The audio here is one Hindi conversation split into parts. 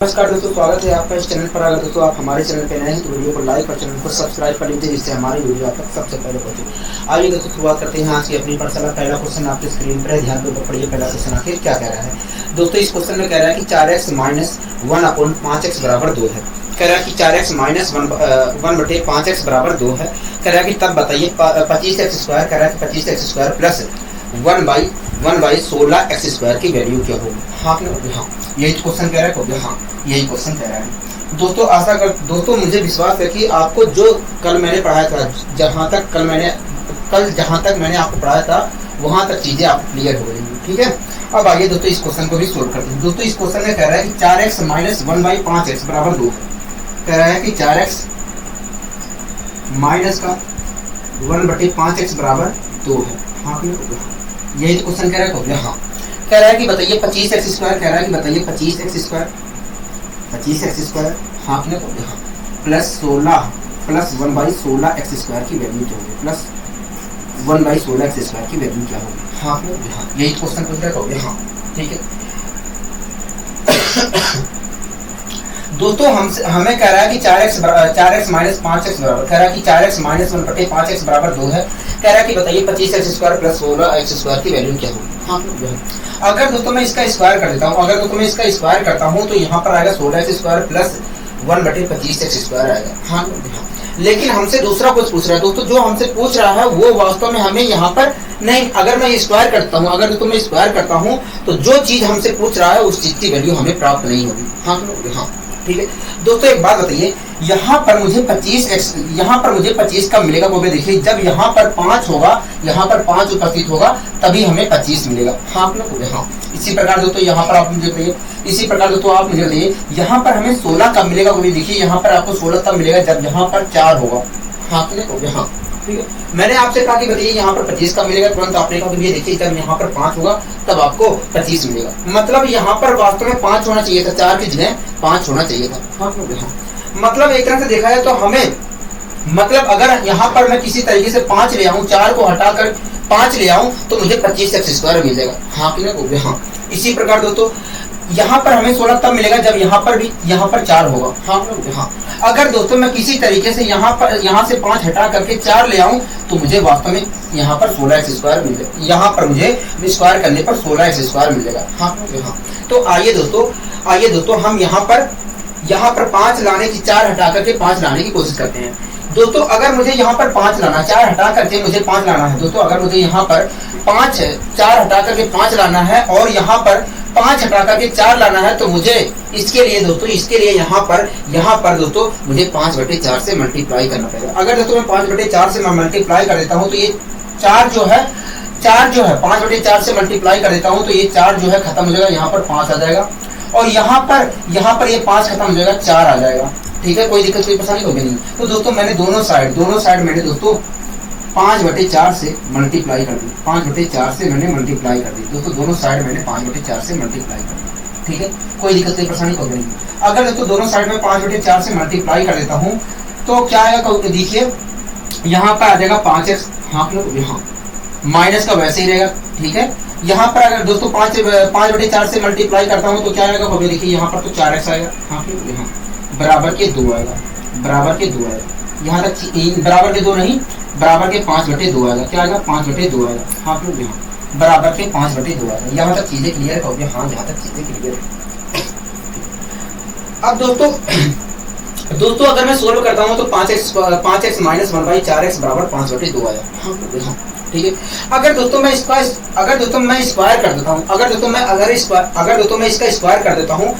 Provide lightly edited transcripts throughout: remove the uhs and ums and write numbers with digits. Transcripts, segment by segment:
नमस्कार दोस्तों, स्वागत है आपका इस चैनल पर। अगर दोस्तों आप हमारे चैनल पर नए हैं तो वीडियो को लाइक और चैनल को सब्सक्राइब कर लीजिए, जिससे हमारी वीडियो आप तक सबसे पहले पहुंचे। आइए दोस्तों शुरुआत करते हैं आज की अपनी पाठशाला। पहला क्वेश्चन आपके स्क्रीन पर है, ध्यान पूर्वक पढ़िए। पहला क्वेश्चन आखिर क्या कह रहा है दोस्तों? इस क्वेश्चन में कह रहा है कि 4x माइनस 1/5x बराबर 2 है। कह रहा है कि 4x माइनस 1/5x बराबर 2 है। कह रहा है कि तब बताइए 25x स्क्वायर, कह रहा है कि 25x प्लस 1/16x की वैल्यू क्या होगी? हाँ, यही क्वेश्चन कह रहा है। हाँ, यही क्वेश्चन कह रहा है दोस्तों। आशा कर दोस्तों, मुझे विश्वास है कि आपको जो कल मैंने पढ़ाया था, जहाँ तक मैंने आपको पढ़ाया था वहाँ तक चीजें आपको क्लियर हो गई। ठीक है, अब आइए दोस्तों इस क्वेश्चन को भी सोल्व करते हैं। दोस्तों इस क्वेश्चन में कह रहा है कि 4x माइनस 1/5x बराबर 2 है। कह रहा है कि 4x माइनस का 1/5x बराबर 2 है। हाँ, यही तो क्वेश्चन कह रहा है। हाँ, कह रहा है कि बताइए 25x स्क्वायर, कह रहा है कि बताइए 25x स्क्वायर हाँ प्लस 16 प्लस 1/16x स्क्वायर की वैल्यू क्या होगी? प्लस 1/16x स्क्वायर की वैल्यू क्या होगी? हाँ, यही क्वेश्चन पूछ रहा है। हाँ, ठीक है दोस्तों, हमें कह रहा है कि 4x माइनस 5x बराबर, कह रहा है कि 4x माइनस 1/5x बराबर 2 है। कह रहा है कि बताइए 25x square plus 16x square की वैल्यू क्या होगी? हाँ, अगर दोस्तों मैं इसका स्क्वायर कर देता हूँ, तो यहाँ पर आएगा 16x square plus 1/25x square आएगा। हाँ, लेकिन हमसे दूसरा कुछ पूछ रहा है दोस्तों। जो हमसे पूछ रहा है वो वास्तव में हमें यहाँ पर नहीं, अगर मैं स्क्वायर करता हूँ, तो जो चीज हमसे पूछ रहा है उस चीज की वैल्यू हमें प्राप्त नहीं होगी। हाँ, ठीक है दोस्तों, एक बात बताइए, यहाँ पर मुझे 25 कब मिलेगा? वो भी देखिए, जब यहाँ पर 5 होगा, यहाँ पर 5 उपस्थित होगा, तभी हमें 25 मिलेगा। हाँ, इसी प्रकार दोस्तों यहाँ पर आप मुझे बताइए, यहाँ पर हमें 16 कब मिलेगा? वो भी देखिए, यहाँ पर आपको 16 तब मिलेगा जब यहाँ पर 4 होगा। हाँ, ठीक है, मैंने आपसे कहा कि बताइए यहाँ पर 25 कब मिलेगा, तुरंत आपने कहा कि देखिए जब यहाँ पर 5 होगा तब आपको 25 मिलेगा। मतलब यहाँ पर वास्तव में 5 होना चाहिए था, 4 की जगह 5 होना चाहिए था। हाँ, मतलब एक तरह से देखा जाए तो हमें, मतलब अगर यहाँ पर मैं किसी तरीके से 5 ले आऊँ, 4 को हटाकर 5 ले आऊँ, तो मुझे 25x स्क्वायर मिल जाएगा। हाँ, इसी प्रकार दोस्तों यहाँ पर हमें 16 तब मिलेगा जब यहाँ पर 4 होगा। हाँ, अगर दोस्तों मैं किसी तरीके से यहाँ से 5 हटा करके 4 ले आऊं, तो मुझे वास्तव में यहाँ पर 16x स्क्वायर मिल जाएगा। यहाँ पर मुझे स्क्वायर करने पर 16x स्क्वायर मिल जाएगा। हाँ, तो आइए दोस्तों हम यहाँ पर 5 लाने की 4 हटा करके 5 लाने की कोशिश करते हैं। दोस्तों अगर मुझे यहाँ पर 5 लाना, 4 हटा करके मुझे 5 लाना है दोस्तों, अगर मुझे यहाँ पर 4 हटा करके 5 लाना है और यहाँ पर 5 हटा करके 4 लाना है, तो मुझे इसके लिए यहाँ पर दोस्तों मुझे 5/4 से मल्टीप्लाई करना पड़ेगा। अगर दोस्तों मैं 5/4 से मल्टीप्लाई कर देता हूँ, तो ये 4 जो है 5/4 से मल्टीप्लाई कर देता हूँ, तो ये 4 जो है खत्म हो जाएगा, यहाँ पर 5 आ जाएगा, और यहाँ पर ये 5 खत्म हो जाएगा, 4 आ जाएगा। ठीक है, कोई दिक्कत कोई परेशानी होगी नहीं। तो दोस्तों मैंने दोनों साइड मैंने दोस्तों 5/4 से मल्टीप्लाई कर दी। 5/4 से मैंने मल्टीप्लाई कर दी दोस्तों, दोनों साइड मैंने 5/4 से मल्टीप्लाई कर दी। ठीक है, कोई दिक्कत कोई परेशानी होगी नहीं। अगर दोस्तों दोनों साइड में 5/4 से मल्टीप्लाई कर देता हूँ, तो क्या आएगा? देखिए यहाँ पर आ जाएगा 5x। हाँ, माइनस का वैसे ही रहेगा। ठीक है, यहाँ पर अगर दोस्तों 5/4 से मल्टीप्लाई करता हूँ, तो क्या आएगा? देखिए यहाँ पर तो 4x आएगा। हाँ, बराबर के 2 आएगा। यहाँ तक बराबर के 2 नहीं, बराबर के 5/2 आएगा। क्या आएगा? 5/2 आएगा। हाँ, बराबर के 5/2 आएगा। यहाँ तक चीजें क्लियर हो गई। हाँ, यहाँ तक चीजें क्लियर है। अब दोस्तों अगर मैं सोल्व करता हूँ तो 5x माइनस 1/4x बराबर 5/2 आएगा। हाँ, ठीक है, अगर दोस्तों मैं स्क्वायर कर देता हूँ, अगर दोस्तों मैं इसका स्क्वायर करता हूँ,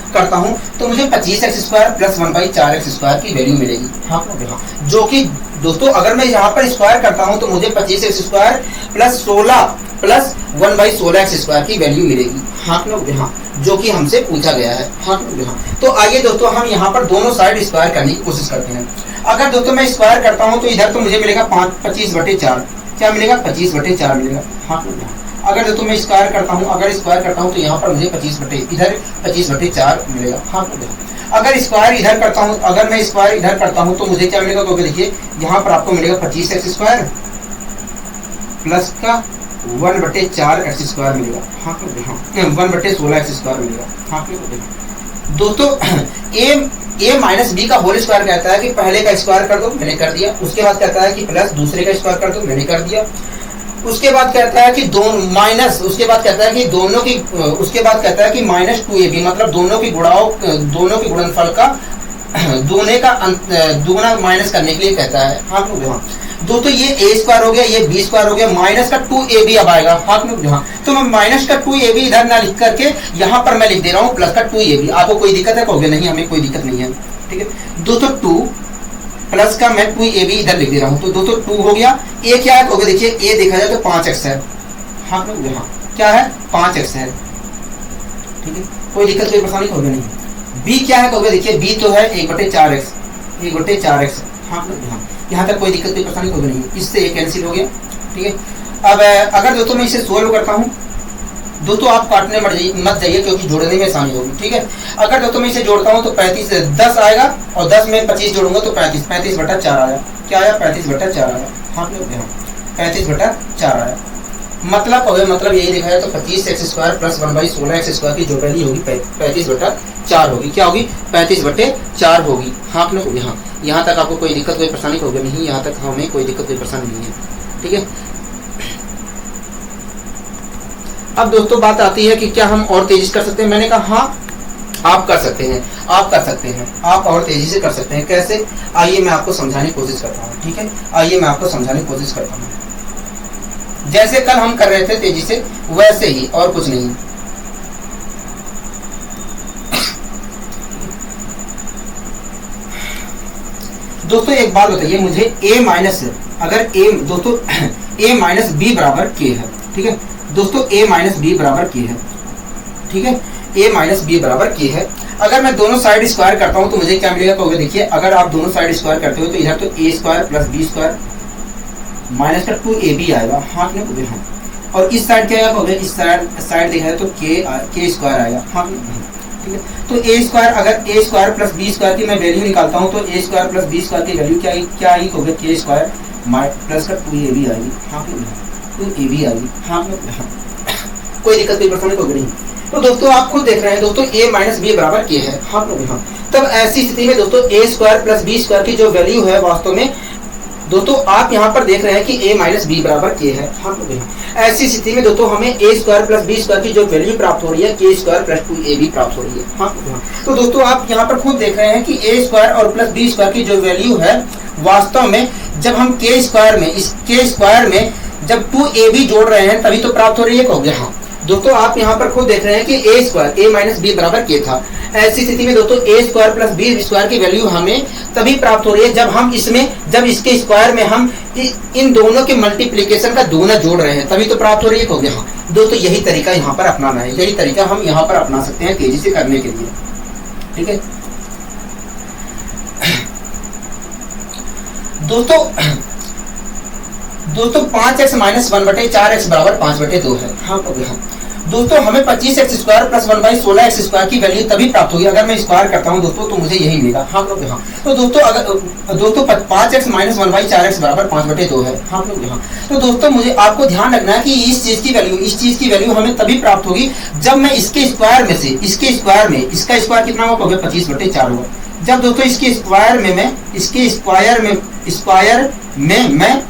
तो मुझे 25x square plus 1/4x square की वैल्यू मिलेगी। हाँ, जो कि दोस्तों अगर मैं यहाँ पर स्क्वायर करता हूँ, तो मुझे 25x square plus 16 plus 1/16x square की वैल्यू मिलेगी। हाँ, जो कि हमसे पूछा गया है। हाँ, तो आइए दोस्तों हम यहाँ पर दोनों साइड स्क्वायर करने की कोशिश करते हैं। अगर दोस्तों मैं स्क्वायर करता हूँ, तो इधर तो मुझे मिलेगा 25/4। क्या मिलेगा? 25/4 मिलेगा। हाँ, अगर दोस्तों मैं स्क्वायर करता हूँ, तो यहाँ पर मुझे 25/4 मिलेगा। हाँ, अगर स्क्वायर इधर करता हूँ, अगर मैं स्क्वायर इधर करता हूँ, तो मुझे क्या मिलेगा? तो देखिए यहाँ पर आपको मिलेगा 25x स्क्वायर प्लस का 1/4x स्क्वायर मिलेगा। हाँ, 1/16x स्क्वायर मिलेगा। हाँ, दोस्तों a माइनस बी का होल स्क्वायर कहता है कि पहले का स्क्वायर कर दो, मैंने कर दिया। उसके बाद कहता है कि प्लस दूसरे का स्क्वायर कर दो, मैंने कर दिया। उसके बाद कहता है कि दोनों माइनस, उसके बाद कहता है कि दोनों की, उसके बाद कहता है कि माइनस 2ab मतलब दोनों की गुणनफल का दुगना माइनस करने के लिए कहता है। हाँ लोग यहाँ दोस्तों ये a स्क्वायर हो गया, ये b स्क्वायर हो गया, माइनस का 2ab अब आएगा। हाँ लोग यहाँ तो मैं माइनस का 2ab इधर ना लिख करके यहाँ पर मैं लिख दे रहा हूँ प्लस का 2ab। आपको कोई दिक्कत है? कहोगे नहीं हमें कोई दिक्कत नहीं है, ठीक है। दोस्तों 2 प्लस का मैं 2ab इधर लिख दे रहा हूँ, तो दोस्तों 2 हो गया। a क्या है? कहोगे देखिए a देखा जाए तो 5x है। हाँ लोग यहाँ क्या है? 5x है, ठीक है। कोई दिक्कत कोई परेशानी कहोगे नहीं। b क्या है? कहोगे देखिए b तो है 1/4x, 1/4x। हाँ लोग यहाँ तक कोई दिक्कत कोई परेशानी कोई नहीं। इससे ये कैंसिल हो गया, ठीक है। अब अगर दोस्तों मैं इसे सोल्व करता हूँ, दोस्तों आप काटने मत जाइए क्योंकि जोड़ने में आसानी होगी, ठीक है। अगर दोस्तों मैं इसे जोड़ता हूँ तो 35 10 आएगा और 10 में 25 जोड़ूंगा तो 35/4 आया। क्या आया? 35/4 आया। हाँ 35/4 आया। मतलब यही देखा जाए तो 25x² प्लस 1/16x² की जो वैल्यू होगी 35/4 होगी। क्या होगी? 35/4 होगी। हाँ आप लोग यहाँ तक आपको कोई दिक्कत कोई परेशानी होगी नहीं, यहाँ तक हमें कोई दिक्कत कोई परेशानी नहीं है, ठीक है। अब दोस्तों बात आती है कि क्या हम और तेजी से कर सकते हैं? मैंने कहा हाँ आप कर सकते हैं, आप कर सकते हैं, आप और तेजी से कर सकते हैं। कैसे? आइए मैं आपको समझाने की कोशिश करता हूँ, ठीक है। आइए मैं आपको समझाने की कोशिश करता हूँ। जैसे कल हम कर रहे थे तेजी से, वैसे ही, और कुछ नहीं। दोस्तों एक बात बताइए मुझे, a माइनस, अगर a दोस्तों a माइनस बी बराबर k है, ठीक है। दोस्तों a माइनस बी बराबर k है, ठीक है। a माइनस बी बराबर k है। अगर मैं दोनों साइड स्क्वायर करता हूं तो मुझे क्या मिलेगा? कहोगे देखिए अगर आप दोनों साइड स्क्वायर करते हो तो इधर तो a² प्लस b² माइनस का 2ab आएगा। हाँ नहीं हाँ। और इस साइड क्या आएगा? कहोगे इस साइड देखा जाए तो k² आएगा। हाँ ठीक है। तो a² अगर a² प्लस b² की मैं वैल्यू निकालता हूँ तो a² प्लस b² की वैल्यू क्या आएगी? कहोगे k² प्लस का 2ab आएगी। हाँ 2ab आएगी। हाँ कोई दिक्कत कोई परेशानी होगी नहीं। तो दोस्तों आप खुद देख रहे हैं दोस्तों a माइनस बी बराबर k है। हाँ यहाँ तब ऐसी स्थिति में दोस्तों a² प्लस b² की जो वैल्यू है वास्तव में दोस्तों आप यहाँ पर देख रहे हैं कि a माइनस बी बराबर k है। हाँ ऐसी स्थिति में दोस्तों हमें a² प्लस b² की जो वैल्यू प्राप्त हो रही है k² प्लस 2ab प्राप्त हो रही है। हाँ तो दोस्तों आप यहाँ पर खुद देख रहे हैं कि a² और प्लस b² की जो वैल्यू है वास्तव में जब हम k² में इस k² में जब 2ab जोड़ रहे हैं तभी तो प्राप्त हो रही है। कहोगे हाँ। दोस्तों आप यहाँ पर खुद देख रहे हैं कि a माइनस बी बराबर k था। ऐसी स्थिति में दोस्तों a² प्लस b² की वैल्यू हमें तभी प्राप्त हो रही है जब इसके स्क्वायर में हम इन दोनों के मल्टीप्लिकेशन का दोगुना जोड़ रहे हैं तभी तो प्राप्त हो रही है। कहोगे हाँ। दोस्तों यही तरीका यहाँ पर अपनाना है, यही तरीका हम यहाँ पर अपना सकते हैं तेजी से करने के लिए, ठीक है। दोस्तों 5x माइनस 1/4x बराबर 5/2 है। हाँ दोस्तों हमें 25x² प्लस 1/16x² की वैल्यू तभी प्राप्त होगी अगर मैं स्क्वायर करता हूं दोस्तों तो मुझे यही मिलेगा। हाँ लोग यहाँ तो दोस्तों 5x माइनस 1/4x बराबर 5/2 है। हाँ लोग यहाँ तो दोस्तों मुझे आपको ध्यान रखना है कि इस चीज की वैल्यू हमें तभी प्राप्त होगी जब मैं इसके स्क्वायर में से इसका स्क्वायर कितना होगा? 25/4 होगा। जब दोस्तों इसके स्क्वायर में मैं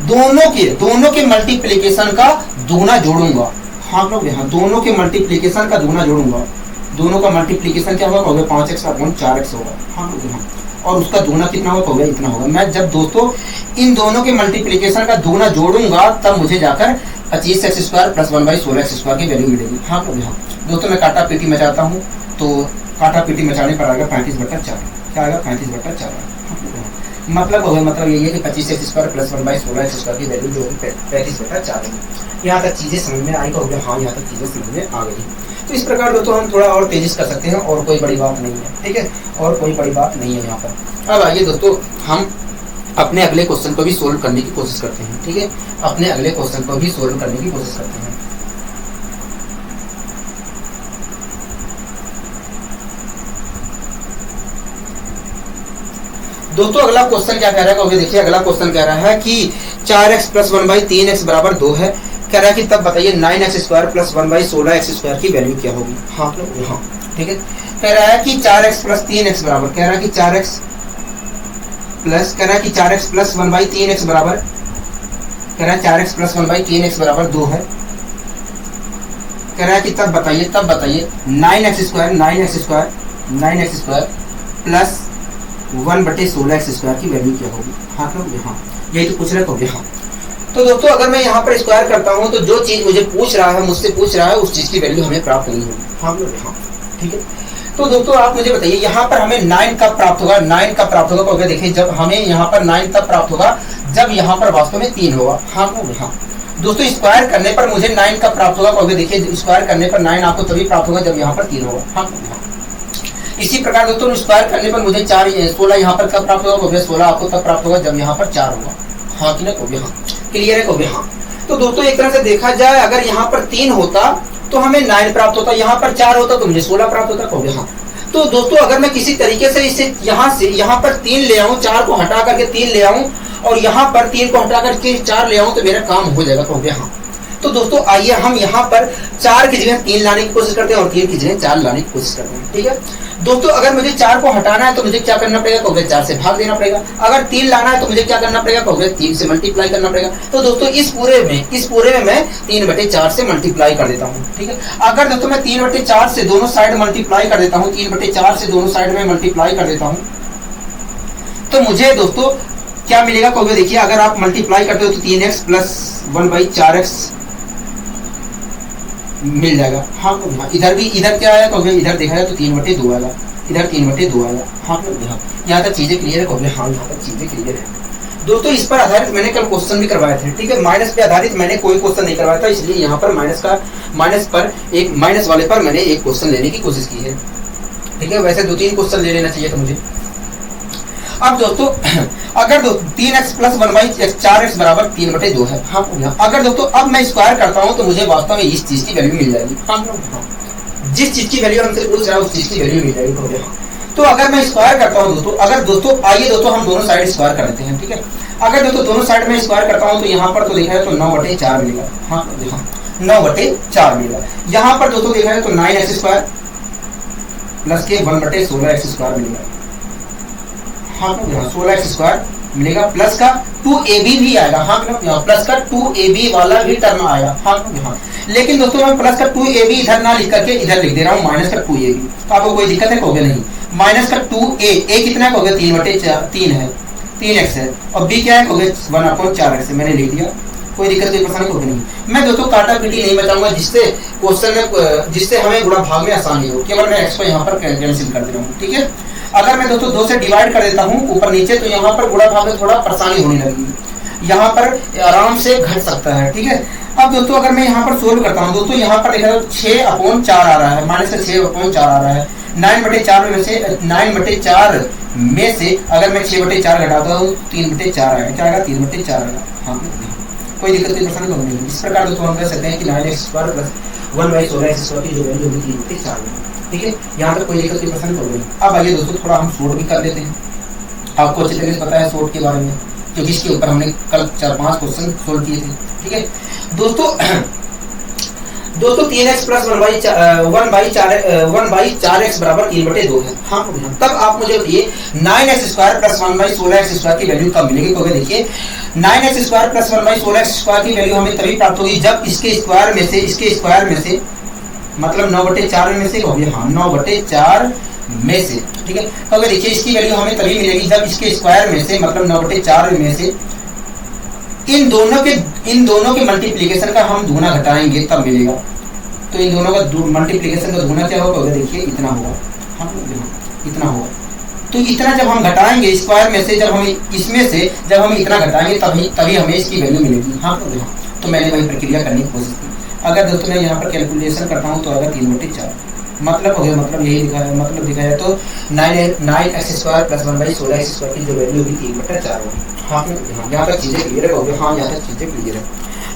दोनों के मल्टीप्लिकेशन का दुगना जोड़ूंगा। हाँ लोग यहाँ दोनों के मल्टीप्लिकेशन का दुगना जोड़ूंगा। दोनों का मल्टीप्लिकेशन क्या होगा? कहोगे 5x/4x होगा। हाँ लोग यहाँ और उसका दुगना कितना होगा? कहोगे इतना होगा। मैं जब दोस्तों इन दोनों के मल्टीप्लिकेशन का दुगना जोड़ूंगा तब मुझे जाकर 25x² प्लस 1/16x² की वैल्यू मिलेगी। हाँ लोग यहाँ दोस्तों मैं काटा पीटी मचाता हूँ तो काटा पीटी मचाने पर आएगा 35/4। क्या आएगा? 35/4। मतलब यही है कि 25x² प्लस 1/16x² की वैल्यू जो है 35/4 है। यहाँ तक चीजें समझ में आई? कहोगे हाँ यहाँ तक चीजें समझ में आ गई। तो इस प्रकार दोस्तों हम थोड़ा और तेजी से कर सकते हैं और कोई बड़ी बात नहीं है, ठीक है। और कोई बड़ी बात नहीं है यहाँ पर। अब आइए दोस्तों हम अपने अगले क्वेश्चन को भी सोल्व करने की कोशिश करते हैं, ठीक है। अपने अगले क्वेश्चन को भी सोल्व करने की कोशिश करते हैं। दोस्तों अगला क्वेश्चन क्या कह रहा है? देखिए अगला क्वेश्चन कह रहा है कि 4x प्लस 1/3x बराबर 2 है। कह रहा है कि तब बताइए 9x² प्लस 1/16x² की वैल्यू क्या होगी? हाँ ठीक है। कह रहा है कि 4x प्लस 3x बराबर, कह रहा है कि 4x प्लस, कह रहा है कि 4x प्लस 1/3x बराबर, कह रहा है 4x प्लस 1/3x बराबर 2 है। कह रहा है कि तब बताइए 9x स्क्वायर प्लस 1/16x² की वैल्यू क्या होगी। हाँ लोग, हाँ यही तो पूछ रहे होगे। हाँ तो दोस्तों अगर मैं यहाँ पर स्क्वायर करता हूँ तो जो चीज मुझे पूछ रहा है, मुझसे पूछ रहा है, उस चीज की वैल्यू हमें प्राप्त नहीं होगी। हाँ लोग, हाँ ठीक है। तो दोस्तों आप मुझे बताइए यहाँ पर हमें 9 कब प्राप्त होगा, 9 कब प्राप्त होगा। तो देखिए जब हमें यहाँ पर 9 तब प्राप्त होगा जब यहाँ पर वास्तव में 3 होगा। हाँ लोग, हाँ दोस्तों स्क्वायर करने पर मुझे 9 कब प्राप्त होगा। तो देखिए स्क्वायर करने पर 9 आपको तभी प्राप्त होगा जब यहाँ पर 3 होगा। हाँ इसी प्रकार दोस्तों स्क्वायर करने पर मुझे 16 यहाँ पर कब प्राप्त होगा। 16 आपको तब प्राप्त होगा जब यहाँ पर 4 होगा। हाँ कि नहीं, हाँ क्लियर है। हाँ तो दोस्तों एक तरह से देखा जाए अगर यहाँ पर 3 होता तो हमें 9 प्राप्त होता, यहाँ पर 4 होता तो मुझे 16 प्राप्त होता। कहोगे हाँ। तो दोस्तों अगर मैं किसी तरीके से इसे यहाँ पर 3 ले आऊं, 4 को हटा करके 3 ले आऊं और यहाँ पर 3 को हटा करके 4 ले आऊं तो मेरा काम हो जाएगा। कहोगे हाँ। तो दोस्तों आइए हम यहाँ पर 4 की जगह 3 लाने की कोशिश करते हैं और 3 की जगह 4 लाने की कोशिश करते हैं। ठीक है दोस्तों, अगर मुझे 4 को हटाना है तो मुझे क्या करना पड़ेगा। कहोगे 4 से भाग देना पड़ेगा। अगर 3 लाना है तो मुझे क्या करना पड़ेगा। कहोगे 3 से मल्टीप्लाई करना पड़ेगा। तो दोस्तों इस पूरे में मैं 3/4 से मल्टीप्लाई कर देता हूँ। ठीक है, अगर दोस्तों मैं 3/4 से दोनों साइड मल्टीप्लाई कर देता हूँ, 3/4 से दोनों साइड में मल्टीप्लाई कर देता हूँ तो मुझे दोस्तों क्या मिलेगा। कहोगे देखिए अगर आप मल्टीप्लाई करते हो तो 3x प्लस 1/4x मिल जाएगा। हाँ इधर क्या आया। कहोगे इधर देखा जाए तो 3/2 आएगा, इधर 3/2 आएगा। हाँ यहाँ तक चीजें क्लियर है। कहोगे हाँ यहाँ तक चीजें क्लियर है। दोस्तों इस पर आधारित मैंने कल क्वेश्चन भी करवाए थे। ठीक है, माइनस पे आधारित मैंने कोई क्वेश्चन नहीं करवाया था, इसलिए यहाँ पर माइनस वाले पर मैंने एक क्वेश्चन लेने की कोशिश की है। ठीक है, वैसे 2-3 क्वेश्चन ले लेना चाहिए था मुझे। अब दोस्तों अगर 3x प्लस 1/4x बराबर 3/2 है। हाँ अगर दोस्तों अब मैं स्क्वायर करता हूँ तो मुझे वास्तव में इस चीज की वैल्यू मिल जाएगी। हाँ जिस चीज की वैल्यू हमसे पूछ रहा है उस चीज की वैल्यू मिल जाएगी। तो अगर मैं स्क्वायर करता हूँ दोस्तों, अगर दोस्तों आइए दोस्तों हम दोनों साइड स्क्वायर कर लेते हैं। ठीक है, अगर दोस्तों दोनों साइड में स्क्वायर करता हूँ तो यहाँ पर तो देखा जाए तो 9/4 मिलेगा। हाँ 9/4 मिलेगा। यहाँ पर दोस्तों देखा जाए तो 9x² प्लस के 1/16x² मिलेगा। हाँ 16x² मिलेगा, प्लस का 2ab भी आएगा। हाँ प्लस का 2ab वाला भी टर्म आएगा। हाँ लेकिन दोस्तों मैं प्लस का 2ab इधर ना लिख करके इधर लिख दे रहा हूँ माइनस का 2ab। तो आपको कोई दिक्कत है। कहोगे नहीं, माइनस का 2a कितना है। कहोगे 3/3 है, 3x है और b क्या है। कहोगे 1/4x है। मैंने लिख दिया, कोई दिक्कत कोई परेशानी होगी नहीं। मैं दोस्तों काटा पीटी नहीं बताऊंगा जिससे क्वेश्चन में जिससे हमें गुणा भाग में आसानी हो, केवल मैं x को यहाँ पर कैंसिल कर दे रहा हूँ। ठीक है, अगर मैं दोस्तों 2 से डिवाइड कर देता हूँ ऊपर नीचे तो यहाँ पर गुणा भाग में थोड़ा परेशानी होने लगेगी, यहाँ पर आराम से घट सकता है। ठीक है, अब दोस्तों अगर मैं यहाँ पर सोल्व करता हूँ दोस्तों, यहाँ पर देखा तो 6/4 आ रहा है, माइनस का 6/4 आ रहा है। 9/4 में से 9/4 में से अगर मैं 6/4 घटाता हूँ 3/4 आएगा। क्या आएगा 3/4 आएगा। हाँ कोई दिक्कत कोई परेशानी नहीं। इस प्रकार दोस्तों हम कह सकते हैं कि 9x² प्लस 1/16x² की जो वैल्यू होगी 3/4 है। ठीक है, यहाँ तक कोई दिक्कत कोई परेशानी नहीं। अब आइए दोस्तों थोड़ा हम सोल्व भी कर लेते हैं। आपको अच्छी तरीके से पता है सोल्व के बारे में, क्योंकि इसके ऊपर हमने कल 4-5 क्वेश्चन सोल्व किए थे। ठीक है दोस्तों 3x प्लस 1/4x बराबर 3/2 है। हाँ तब आप मुझे बताइए 9x² प्लस 1/16x² की वैल्यू कब मिलेगी। तो देखिए 9x² प्लस 1/16x² की वैल्यू हमें तभी प्राप्त होगी जब इसके स्क्वायर में से मतलब 9/4 में से होगी। हाँ 9/4 में से। ठीक है, तो देखिए इसकी वैल्यू हमें तभी मिलेगी जब इसके स्क्वायर में से मतलब 9/4 में से इन दोनों के मल्टीप्लिकेशन का हम दूना घटाएंगे तब मिलेगा। तो इन दोनों का मल्टीप्लिकेशन का दूना क्या होगा। देखिए इतना होगा। हाँ इतना होगा। तो इतना जब हम घटाएंगे स्क्वायर में से, जब हम इसमें से जब हम इतना घटाएंगे तभी हमें इसकी वैल्यू मिलेगी। हाँ तो मैंने वही प्रक्रिया करने की कोशिश की। अगर दोस्तों मैं यहाँ पर कैलकुलेशन करता हूँ तो अगर 3/4 मतलब हो गया, मतलब यही दिखा जाए तो 9x² प्लस 1/16x² की जो वैल्यू होगी 3/4 होगी। हाँ यहाँ तक चीजें क्लियर हो गई। हाँ यहाँ तक चीजें क्लियर है।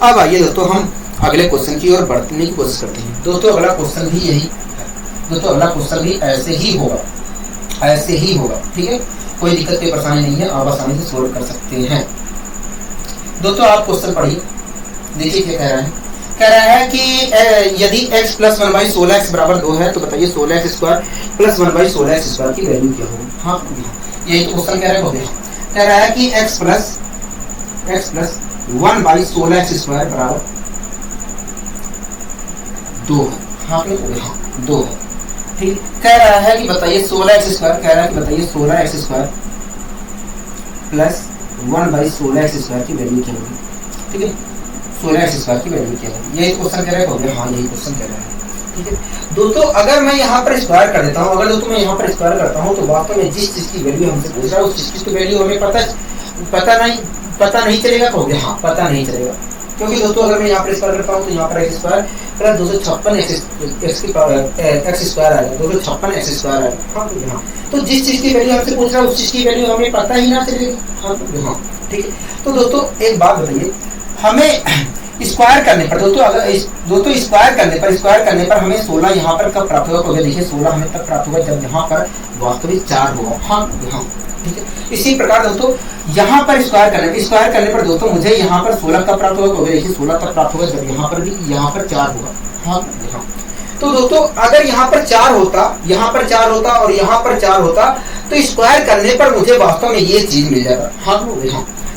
अब आइए दोस्तों हम अगले क्वेश्चन की ओर बढ़ने की कोशिश करते हैं। दोस्तों अगला क्वेश्चन भी यही है। दोस्तों अगला क्वेश्चन भी ऐसे ही होगा। ठीक है, कोई दिक्कत कोई परेशानी नहीं है, आप आसानी से सोल्व कर सकते हैं। दोस्तों आप क्वेश्चन पढ़िए, देखिए क्या कह रहा है। कह रहा है कि यदि x प्लस 1/16x बराबर 2 है तो बताइए 16x² प्लस 1/16x² की वैल्यू क्या होगी। हाँ यही तो क्वेश्चन कह रहा है कि x प्लस 1/16x² बराबर 2 है। हाँ 2 है। ठीक, कह रहा है कि बताइए 16x² कह रहा है कि बताइए 16x² प्लस 1/16x² की वैल्यू क्या होगी। ठीक है, 16x² की वैल्यू क्या है, यही क्वेश्चन कह रहा है। हाँ यही क्वेश्चन कह रहा है। ठीक है दोस्तों, अगर मैं यहाँ पर स्क्वायर कर देता हूँ, अगर दोस्तों मैं यहाँ पर स्क्वायर करता हूँ तो वास्तव में जिस चीज की वैल्यू हमसे पूछ रहा है उस चीज की वैल्यू हमें पता नहीं चलेगा। कहोगे हाँ पता नहीं चलेगा, क्योंकि दोस्तों अगर मैं यहाँ पर स्क्वायर करता हूँ तो यहाँ पर x² प्लस 256x² आएगा, 256x² आएगा। हाँ तो जिस चीज की वैल्यू हमसे पूछ रहा है उस चीज की वैल्यू हमें पता ही ना चलेगी। हाँ ठीक है, तो दोस्तों एक बात बताइए, हमें स्क्वायर करने पर दोस्तों स्क्वायर करने पर हमें 16 यहाँ पर कब प्राप्त होगा। तो देखिए 16 हमें तब प्राप्त होगा जब यहाँ पर वास्तविक 4 होगा। हाँ ठीक है, इसी प्रकार दोस्तों यहाँ पर स्क्वायर करने पर दोस्तों मुझे यहाँ पर 16 कब प्राप्त होगा। तो देखिए 16 कब प्राप्त होगा जब यहाँ पर 4 होगा। हाँ तो दोस्तों अगर यहाँ पर 4 होता और यहाँ पर 4 होता तो स्क्वायर करने पर मुझे वास्तव में ये चीज मिल जाता। हाँ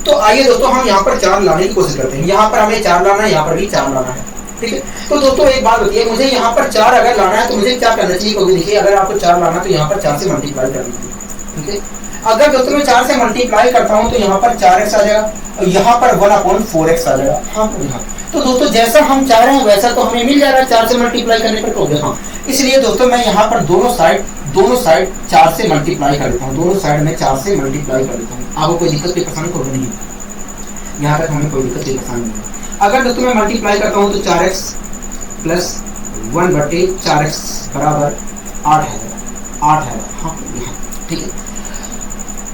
तो आइए दोस्तों हम यहाँ पर 4 लाने की कोशिश करते हैं। यहाँ पर हमें 4 लाना है, यहाँ पर भी 4 लाना है। ठीक है, तो दोस्तों एक बात बताइए, मुझे यहाँ पर 4 अगर लाना है तो मुझे क्या करना चाहिए। क्योंकि देखिए अगर आपको 4 लाना तो यहाँ पर 4 से मल्टीप्लाई कर दीजिए। ठीक है, अगर दोस्तों मैं 4 से मल्टीप्लाई करता हूँ तो यहाँ पर 4x आ जाएगा और यहाँ पर 1/4x आ जाएगा। हाँ तो दोस्तों जैसा हम चाह रहे हैं वैसा तो हमें मिल जाएगा 4 से मल्टीप्लाई करने पर। तो हाँ इसलिए दोस्तों मैं यहाँ पर दोनों साइड 4 से मल्टीप्लाई कर देता हूँ। दोनों साइड में 4 से मल्टीप्लाई कर देता हूँ। आपको कोई दिक्कत की परेशानी होगी नहीं, यहाँ तक हमें कोई दिक्कत की परेशानी नहीं। अगर दोस्तों मैं मल्टीप्लाई करता हूँ तो 4x प्लस 1/4x बराबर 8 है। हाँ ठीक है,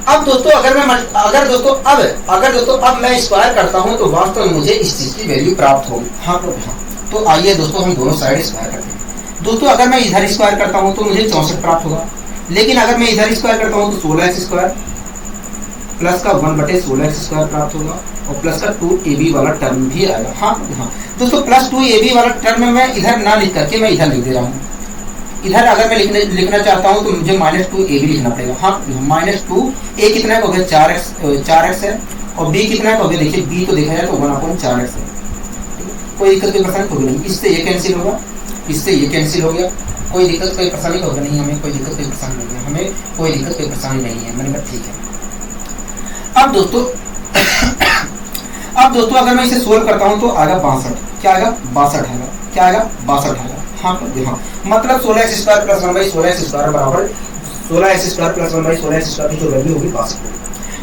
अब दोस्तों अगर दोस्तों अब मैं स्क्वायर करता हूं तो वास्तव में मुझे इस चीज की वैल्यू प्राप्त होगी। हाँ तो आइए दोस्तों हम दोनों साइड स्क्वायर करते हैं। दोस्तों अगर मैं इधर स्क्वायर करता हूं तो मुझे 64 प्राप्त होगा, लेकिन अगर मैं इधर स्क्वायर करता हूं तो 16x² प्लस का 1/16x² प्राप्त होगा और प्लस का 2ab वाला टर्म भी आएगा। हाँ दोस्तों प्लस 2ab वाला टर्म मैं इधर ना लिख करके मैं इधर लिख दे रहा हूँ। इधर अगर मैं लिखना चाहता हूँ तो मुझे -2a भी लिखना पड़ेगा। हाँ -2a कितना हो गया 4x है और b कितना हो गया। देखिए b तो देखा जाए तो 1/4x है। कोई दिक्कत कोई परेशानी होगी नहीं, इससे ये कैंसिल होगा, इससे ये कैंसिल हो गया। कोई दिक्कत कोई परेशानी होगा नहीं, हमें कोई दिक्कत कोई परेशानी नहीं है, हमें कोई दिक्कत कोई परेशानी नहीं है। मैंने कहा ठीक है। अब दोस्तों अगर मैं इसे सोल्व करता हूँ तो आएगा 62। क्या आएगा 62 आएगा। क्या आएगा 62 आएगा। हाँ मतलब 16x² प्लस 1/16x² बराबर 16x² प्लस 1/16x² की जो वैल्यू होगी 62।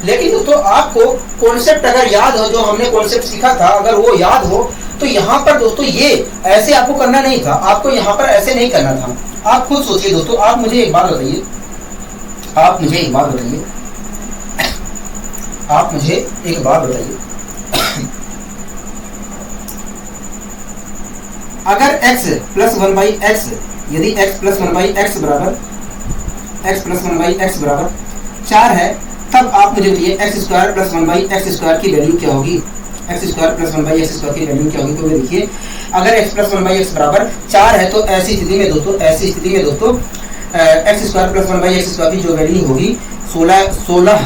लेकिन दोस्तों आपको कॉन्सेप्ट अगर याद हो, जो हमने कॉन्सेप्ट सीखा था अगर वो याद हो तो यहाँ पर दोस्तों ये ऐसे आपको करना नहीं था। आपको यहाँ पर ऐसे नहीं करना था। आप खुद सोचिए दोस्तों, आप मुझे एक बात बताइए, अगर x प्लस 1/x यदि x प्लस 1/x बराबर 4 है तब आप मुझे बताइए x² प्लस 1/x² की वैल्यू क्या होगी। x² प्लस 1/x² की वैल्यू क्या होगी। तो देखिए अगर x प्लस 1/x बराबर 4 है तो ऐसी स्थिति में दोस्तों x² प्लस 1/x² की जो वैल्यू होगी 16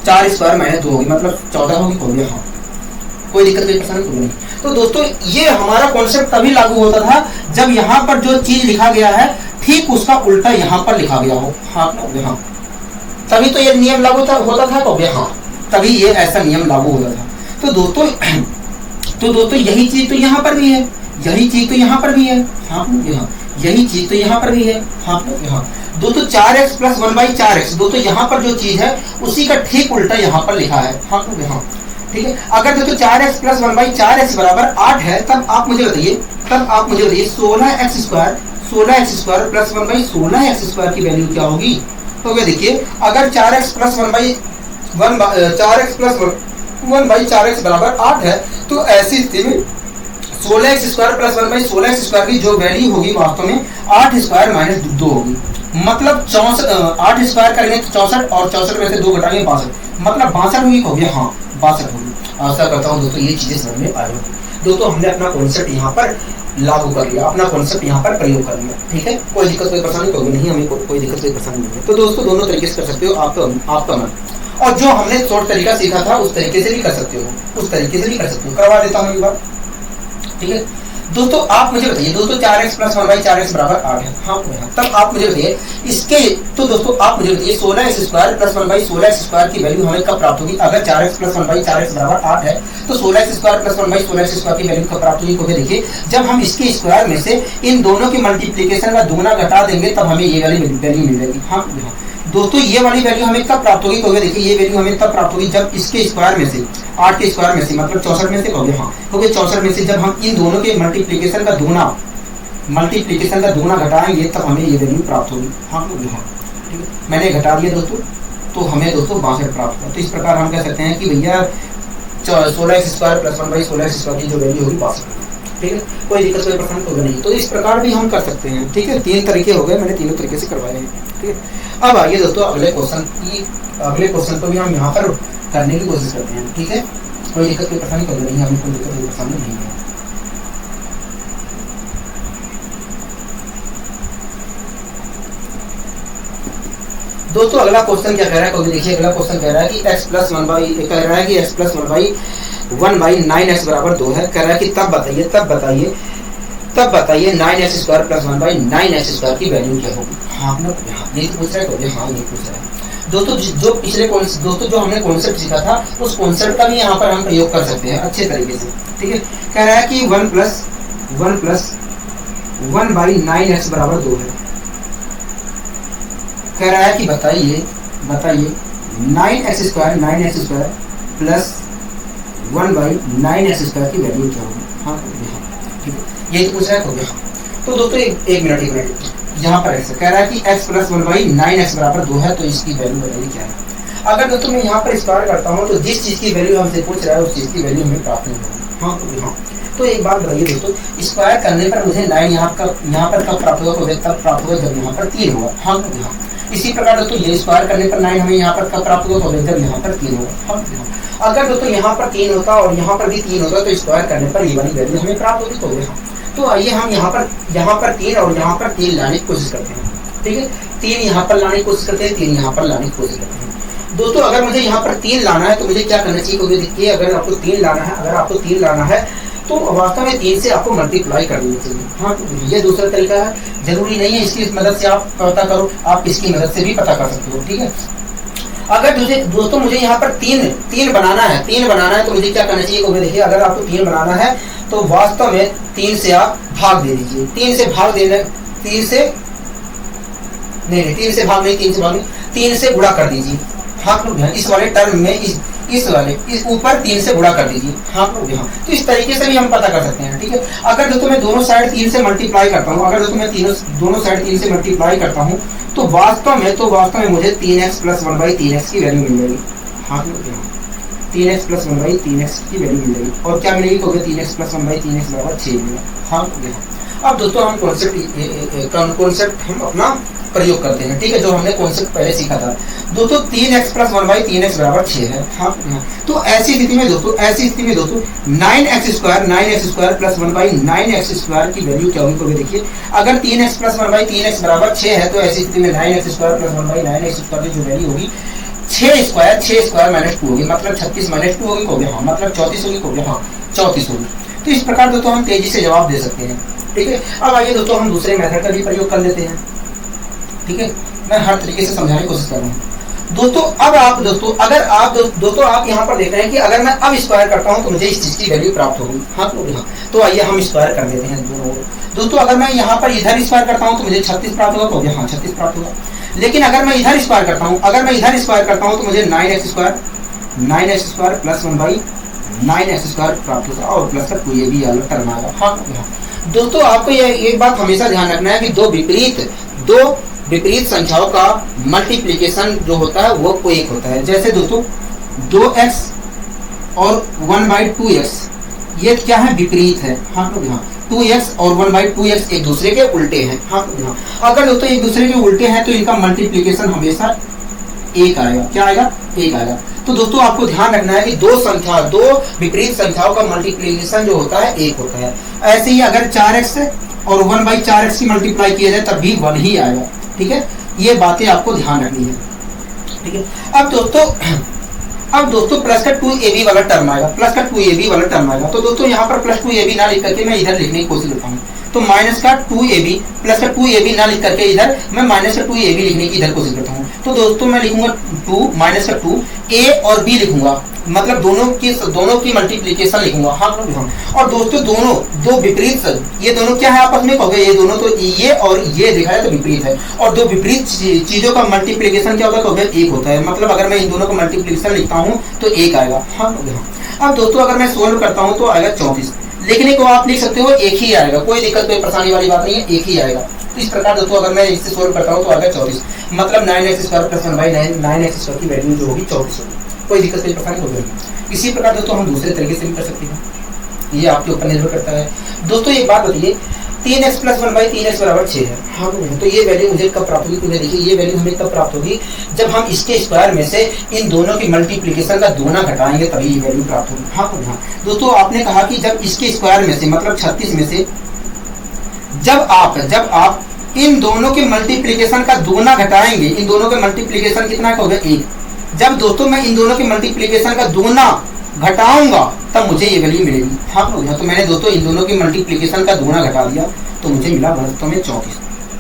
4² - 2 होगी, मतलब 14 होगी। हाँ कोई दिक्कत कोई परेशानी होगी नहीं। तो दोस्तों ये हमारा कॉन्सेप्ट तभी लागू होता था जब यहाँ पर जो चीज लिखा गया है ठीक उसका उल्टा यहाँ पर लिखा गया हो। हाँ तभी तो ये नियम लागू होता था। तो हाँ तभी ये ऐसा नियम लागू होता था। तो दोस्तों यही चीज तो यहाँ पर भी है, यही चीज तो यहाँ पर भी है। हाँ यही चीज तो यहाँ पर भी है। हाँ दोस्तों 4x प्लस 1/4x दोस्तों यहाँ पर जो चीज है उसी का ठीक उल्टा यहाँ पर लिखा है। हाँ ठीक है, अगर दोस्तों 4x प्लस 1/4x बराबर 8 है तब आप मुझे बताइए 16x² प्लस 1/16x² की वैल्यू क्या होगी। तो क्या देखिए अगर 4x प्लस 1/4x बराबर 8 है तो ऐसी स्थिति में 16x² प्लस 1/16x² की जो वैल्यू होगी वास्तव में 8² - 2 होगी। मतलब 8² करेंगे तो 64 और 64 में से 2 घटाएंगे 62, मतलब 62 होगी। हो गया। हाँ 62 होगी। आशा करता हूँ दोस्तों ये चीजें समझ में आ रही होगी। दोस्तों हमने अपना कॉन्सेप्ट यहाँ पर लागू कर लिया, अपना कॉन्सेप्ट यहाँ पर प्रयोग कर लिया, ठीक है। कोई दिक्कत कोई परेशानी होगी नहीं, हमें कोई दिक्कत कोई परेशानी नहीं है। तो दोस्तों दोनों तरीके से कर सकते हो, आपका मन, और जो हमने शॉर्ट तरीका सीखा था उस तरीके से भी कर सकते हो, उस तरीके से भी कर सकते हो। करवा देता हूँ एक बार, ठीक है। दोस्तों आप मुझे बताइए दोस्तों 4x + 1/4x बराबर 8 है। हाँ तब आप मुझे बताइए इसके, तो दोस्तों आप मुझे बताइए 16x² + 1/16x² की वैल्यू हमें कब प्राप्त होगी। अगर 4x + 1/4x बराबर 8 है तो 16x² + 1/16x² की वैल्यू कब प्राप्त होगी। क्योंकि देखिए जब हम इसके स्क्वायर में से इन दोनों की मल्टीप्लीकेशन का दुगना घटा देंगे तब हमें ये वाली वैल्यू मिल जाएगी। हाँ दोस्तों ये वाली वैल्यू हमें कब प्राप्त होगी। क्योंकि देखिए ये वैल्यू हमें तब प्राप्त होगी जब इसके स्क्वायर में से 8 के स्क्वायर में से मतलब 64 में से होगी। हाँ क्योंकि 64 में से जब हम इन दोनों के मल्टीप्लीकेशन का दुगना घटाएंगे तब हमें ये वैल्यू प्राप्त होगी। हाँ ठीक है, मैंने घटा दिया दोस्तों, तो हमें दोस्तों 62 प्राप्त हुआ। तो इस प्रकार हम कह सकते हैं कि भैया 16x² + 1/16x² की जो वैल्यू होगी 62, ठीक है। कोई दिक्कत कोई परेशानी होगा नहीं। तो इस प्रकार भी हम कर सकते हैं, ठीक है। 3 तरीके हो गए, मैंने तीनों तरीके से करवाए हैं, ठीक है। अब आइए दोस्तों अगले क्वेश्चन को भी हम यहाँ पर करने की कोशिश करते हैं, ठीक है। कोई दिक्कत कोई परेशानी होगा नहीं, हमें कोई दिक्कत कोई परेशानी नहीं है। दोस्तों अगला क्वेश्चन क्या कह रहा है, क्योंकि देखिए अगला क्वेश्चन कह रहा है कि x + 1/9x बराबर 2 है। कह रहा है कि तब बताइए 9x² + 1/9x² की वैल्यू क्या होगी। हाँ ना ये तो पूछ रहा है, हाँ ये पूछ रहा है। दोस्तों जो हमने कॉन्सेप्ट सीखा था उस कॉन्सेप्ट का भी यहाँ पर हम प्रयोग कर सकते हैं अच्छे तरीके से, ठीक है। कह रहा है कि 1 + 1/9x बराबर 2 है। कह रहा है कि बताइए 9x² + 1/9x² की वैल्यू क्या होगी। हाँ ठीक है, ये तो पूछ रहा है, हो गया। तो दोस्तों एक मिनट यहाँ पर ऐसा कह रहा है कि x + 1/9x बराबर 2 है, तो इसकी वैल्यू बताइए क्या है। अगर दोस्तों मैं यहाँ पर स्क्वायर करता हूँ तो जिस चीज की वैल्यू हमसे पूछ रहा है उस चीज की वैल्यू हमें प्राप्त नहीं होगी। हाँ तो एक बात बताइए दोस्तों, स्क्वायर करने पर मुझे 9 यहाँ पर कब प्राप्त होगा। तो तब प्राप्त होगा जब यहाँ पर 3 होगा। हाँ इसी प्रकार दोस्तों ये स्क्वायर करने पर 9 हमें यहाँ पर कब प्राप्त होगा। तो जब यहाँ पर 3 होगा। हाँ अगर दोस्तों यहाँ पर 3 होता और यहाँ पर भी 3 होता तो स्क्वायर करने पर ये वाली वैल्यू हमें प्राप्त होगी। तो आइए हम यहाँ पर 3 और यहाँ पर 3 लाने की कोशिश करते हैं, ठीक है। 3 यहाँ पर लाने की कोशिश करते हैं, 3 यहाँ पर लाने की कोशिश करते हैं। दोस्तों अगर मुझे यहाँ पर 3 लाना है तो मुझे क्या करना चाहिए। क्योंकि देखिए अगर आपको 3 लाना है तो वास्तव में 3 से आपको मल्टीप्लाई कर देना चाहिए। हाँ ये दूसरा तरीका है, जरूरी नहीं है इसकी मदद से आप पता करो, आप इसकी मदद से भी पता कर सकते हो, ठीक है। अगर दोस्तों मुझे यहाँ पर 3 बनाना है तो मुझे क्या करना चाहिए। क्योंकि देखिए अगर आपको 3 बनाना है तो वास्तव में 3 से आप भाग दे दीजिए। 3 से गुणा कर दीजिए। हाँ इस वाले टर्म में इस ऊपर 3 से गुणा कर दीजिए। हाँ तो इस तरीके से भी हम पता कर सकते हैं, ठीक है। अगर दोस्तों मैं दोनों साइड 3 से मल्टीप्लाई करता हूँ, दोनों साइड 3 से मल्टीप्लाई करता हूँ तो वास्तव में मुझे 3x + 1/3x की वैल्यू मिल जाएगी। हाँ 3x + 1/3x की वैल्यू मिल जाएगी। और क्या मिलेगी। क्योंकि 3x + 1/3x बराबर 6 मिलेगा। हाँ अब दोस्तों हम कॉन्सेप्ट हम अपना प्रयोग करते हैं, ठीक है। जो हमने कॉन्सेप्ट पहले सीखा था दोस्तों 3x + 1/3x बराबर 6 है। हाँ तो ऐसी स्थिति में दोस्तों 9x² + 1/9x² की वैल्यू क्या होगी। क्योंकि देखिए अगर 3x + 1/3x बराबर 6 है तो ऐसी स्थिति में 9x² + 1/9x² की जो वैल्यू होगी 6 स्क्वायर -2 होगी, मतलब 36 - 2 होगी। हाँ मतलब 34 होगी। हाँ 34 होगी। तो इस प्रकार दोस्तों हम तेजी से जवाब दे सकते हैं, ठीक है। अब आइए दोस्तों हम दूसरे मेथड का भी प्रयोग कर लेते हैं, ठीक है। मैं हर तरीके से समझाने की कोशिश कर रहा हूँ दोस्तों। अब आप यहाँ पर देख रहे हैं कि अगर मैं अब स्क्वायर करता हूँ तो मुझे इस चीज की वैल्यू प्राप्त होगी। हाँ तो आइए हम स्क्वायर कर लेते हैं दोनों दोस्तों। अगर मैं यहाँ पर इधर स्क्वायर करता हूँ तो मुझे 36 प्राप्त होगा। हाँ 36 प्राप्त होगा। लेकिन अगर मैं इधर स्क्वायर करता हूँ तो मुझे 9x² + 1/9x² प्राप्त होगा और प्लस का कोई भी अलग टर्म आएगा। हाँ दोस्तों आपको यह एक बात हमेशा ध्यान रखना है कि दो विपरीत संख्याओं का मल्टीप्लिकेशन जो होता है वो कोई एक होता है। जैसे दोस्तों 2x और 1/2x ये क्या है, विपरीत है। हाँ 2x और 1/2x एक दूसरे के उल्टे हैं। हाँ अगर दोस्तों एक दूसरे के उल्टे हैं तो इनका मल्टीप्लिकेशन हमेशा 1 आएगा। क्या आएगा? 1 आएगा। तो दोस्तों आपको ध्यान रखना है कि दो विपरीत संख्याओं का मल्टीप्लीकेशन जो होता है 1 होता है। ऐसे ही अगर 4x और 1/4x की मल्टीप्लाई किया जाए तब भी 1 ही आएगा। ठीक है, ये बातें आपको ध्यान रखनी है। ठीक है, अब दोस्तों प्लस का 2ab वाला टर्म आएगा, प्लस का 2ab वाला टर्म आएगा। तो दोस्तों यहाँ पर प्लस 2ab ना लिख करके मैं इधर लिखने की कोशिश करता हूँ। तो माइनस का 2ab प्लस का 2ab ना लिख करके इधर मैं माइनस का 2ab लिखने की इधर कोशिश करता हूँ। तो दोस्तों मैं लिखूंगा 2 माइनस का 2 a और b लिखूंगा, मतलब दोनों की मल्टीप्लीकेशन लिखूंगा। हाँ और दोस्तों दो विपरीत, ये दोनों क्या है आपस में कहोगे, ये दोनों तो ये और ये देखा है तो विपरीत है, और दो विपरीत चीजों का मल्टीप्लीकेशन क्या होता है कहोगे 1 होता है। मतलब अगर मैं इन दोनों का मल्टीप्लीकेशन लिखता हूँ तो 1 आएगा। हाँ अब दोस्तों अगर मैं सोल्व करता हूँ तो आएगा 34। लिखने को आप लिख सकते हो 1 ही आएगा, कोई दिक्कत कोई परेशानी वाली बात नहीं है, 1 ही आएगा। तो इस प्रकार दोस्तों अगर मैं इससे सोल्व करता हूँ तो आएगा 34, मतलब 9x² + 1/9x² की वैल्यू जो होगी 34 होगी। कोई दिक्कत कोई परेशानी होगी। इसी प्रकार दोस्तों हम दूसरे तरीके से भी कर सकते हैं, ये आपके ऊपर निर्भर करता है। दोस्तों एक बात बताइए, 3x + 1/3x = 6 है। हाँ तो ये वैल्यू मुझे कब प्राप्त होगी? तुम्हें देखिए ये वैल्यू हमें कब प्राप्त होगी, जब हम इसके स्क्वायर में से इन दोनों की मल्टीप्लीकेशन का दोना घटाएंगे तभी ये वैल्यू प्राप्त होगी। हाँ दोस्तों आपने कहा कि जब इसके स्क्वायर में से मतलब 36 में से जब आप इन दोनों के मल्टीप्लीकेशन का दोना घटाएंगे, इन दोनों के मल्टीप्लीकेशन कितना होगा 1। जब दोस्तों मैं इन दोनों के मल्टीप्लीकेशन का दोना घटाऊंगा तब मुझे ये वैल्यू मिलेगी। हाँ तो मैंने दोस्तों इन दोनों की मल्टीप्लीकेशन का दोना घटा दिया तो मुझे मिला वास्तव में 34।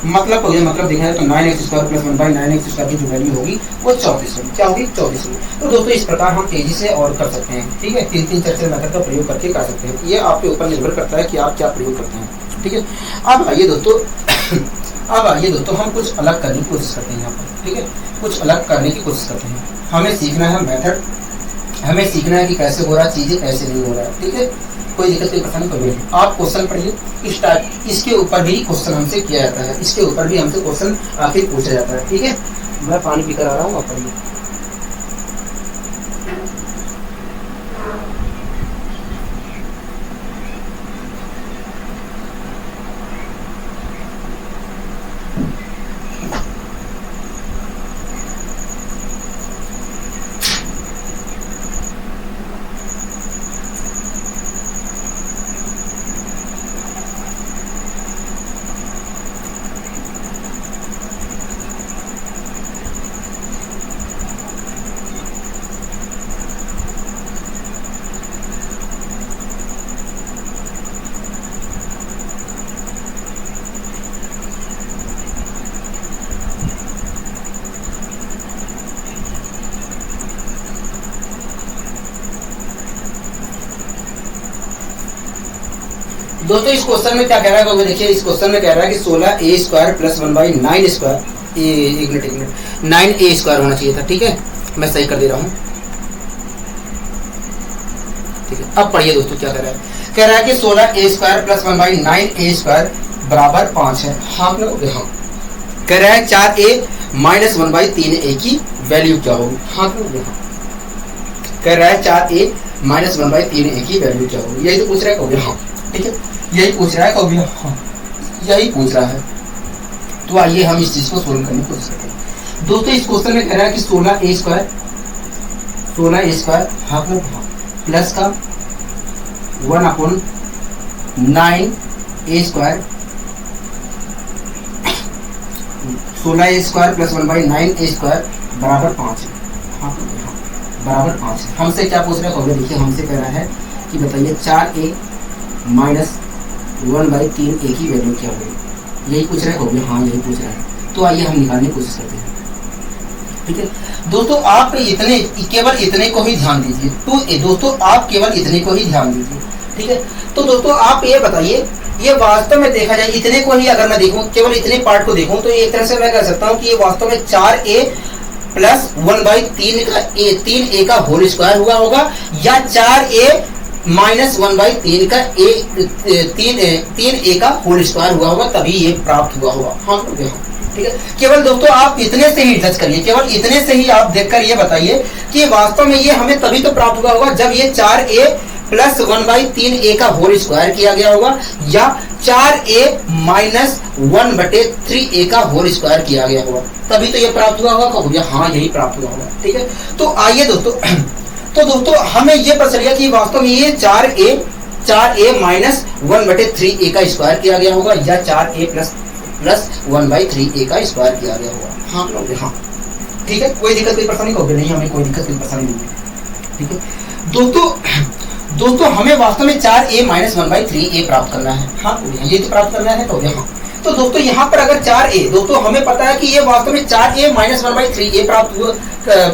मतलब हो गया, मतलब देखा जाए तो 9x² + 1/9x² की जो वैल्यू होगी वो 34 होगी। क्या होगी? 34 होगी। तो दोस्तों इस प्रकार हम तेजी से और कर सकते हैं। ठीक है, 3 चर्चा मेथड का प्रयोग करके कर सकते हैं। ये आपके ऊपर निर्भर करता है कि आप क्या प्रयोग करते हैं। ठीक है, अब आइए दोस्तों हम कुछ अलग करने की कोशिश करते हैं यहाँ पर। ठीक है, कुछ अलग करने की कोशिश करते हैं। हमें सीखना है मेथड, हमें सीखना है कि कैसे हो रहा है चीजें, कैसे नहीं हो रहा है। ठीक है, कोई दिक्कत कोई परेशानी कोई नहीं। आप क्वेश्चन पढ़िए, इसके ऊपर भी क्वेश्चन हमसे किया जाता है, इसके ऊपर भी हमसे क्वेश्चन आखिर पूछा जाता है। ठीक है, मैं पानी पीकर आ रहा हूँ, आप पढ़िए। दोस्तों इस क्वेश्चन में क्या कह रहा है, तो देखिए इस क्वेश्चन में कह रहा है कि 16a² + 1/9², एक मिनट 9a² होना चाहिए था। ठीक है, मैं सही कर दे रहा हूँ। ठीक है, अब पढ़िए दोस्तों क्या कह रहा है। कह रहा है कि 16a² + 1/9a² = 5 है। हाँ कह रहा है 4a - 1/3a की वैल्यू क्या होगी। हाँ कह रहा है 4a - 1/3a की वैल्यू क्या होगी, यही तो पूछ रहा है। हाँ ठीक है, यही पूछ रहा है कभी। हाँ यही पूछ रहा है। तो आइए हम इस चीज को सोल्व करने की कोशिश करते हैं। दोस्तों इस क्वेश्चन में कह रहा है कि 16a² हाँ प्लस का 1/9a² 16a² + 1/9a² = 5 है। हाँ बराबर 5 है। हमसे क्या पूछ रहा है, देखिए हमसे कह रहा है कि बताइए 4a - 1/3a की वैल्यू क्या होगी, यही पूछ रहा है। हाँ यही पूछ रहा है। तो आइए हम निकालने की कोशिश करते हैं। ठीक है दोस्तों, आप केवल इतने को ही ध्यान दीजिए। तो दोस्तों आप केवल इतने को ही ध्यान दीजिए। ठीक है, तो दोस्तों आप ये बताइए, ये वास्तव में देखा जाए इतने को ही अगर मैं देखूं, केवल इतने पार्ट को देखूं, तो एक तरह से मैं कह सकता हूं कि ये वास्तव में 4a + 1/3 का होल स्क्वायर हुआ होगा, या 4a - 1/3 का 3a का होल स्क्वायर हुआ होगा, तभी ये प्राप्त हुआ होगा। हाँ ठीक है, केवल दोस्तों आप इतने से ही जज करिए, केवल इतने से ही आप देखकर ये बताइए कि वास्तव में ये हमें तभी तो प्राप्त हुआ होगा जब ये 4a प्लस 1/3a का होल स्क्वायर किया गया होगा, या 4a माइनस 1/3a का होल स्क्वायर किया गया होगा, तभी तो ये प्राप्त हुआ होगा। कहोगे हाँ यही प्राप्त हुआ होगा। ठीक है, तो आइए दोस्तों तो दोस्तों हमें ये पता चल गया कि वास्तव में ये 4a माइनस 1/3a का स्क्वायर किया गया होगा, या 4a प्लस 1/3a का स्क्वायर किया गया होगा। हाँ कहोगे हाँ, ठीक है, कोई दिक्कत कोई परेशानी कहोगे नहीं, हमें कोई दिक्कत कोई परेशानी नहीं है। ठीक है दोस्तों हमें वास्तव में 4a माइनस 1/3a प्राप्त करना है। हाँ ये तो प्राप्त करना है, कहोगे हाँ। तो दोस्तों यहाँ पर अगर 4a, दोस्तों हमें पता है कि ये वास्तव में 4a माइनस 1/3a प्राप्त हुआ,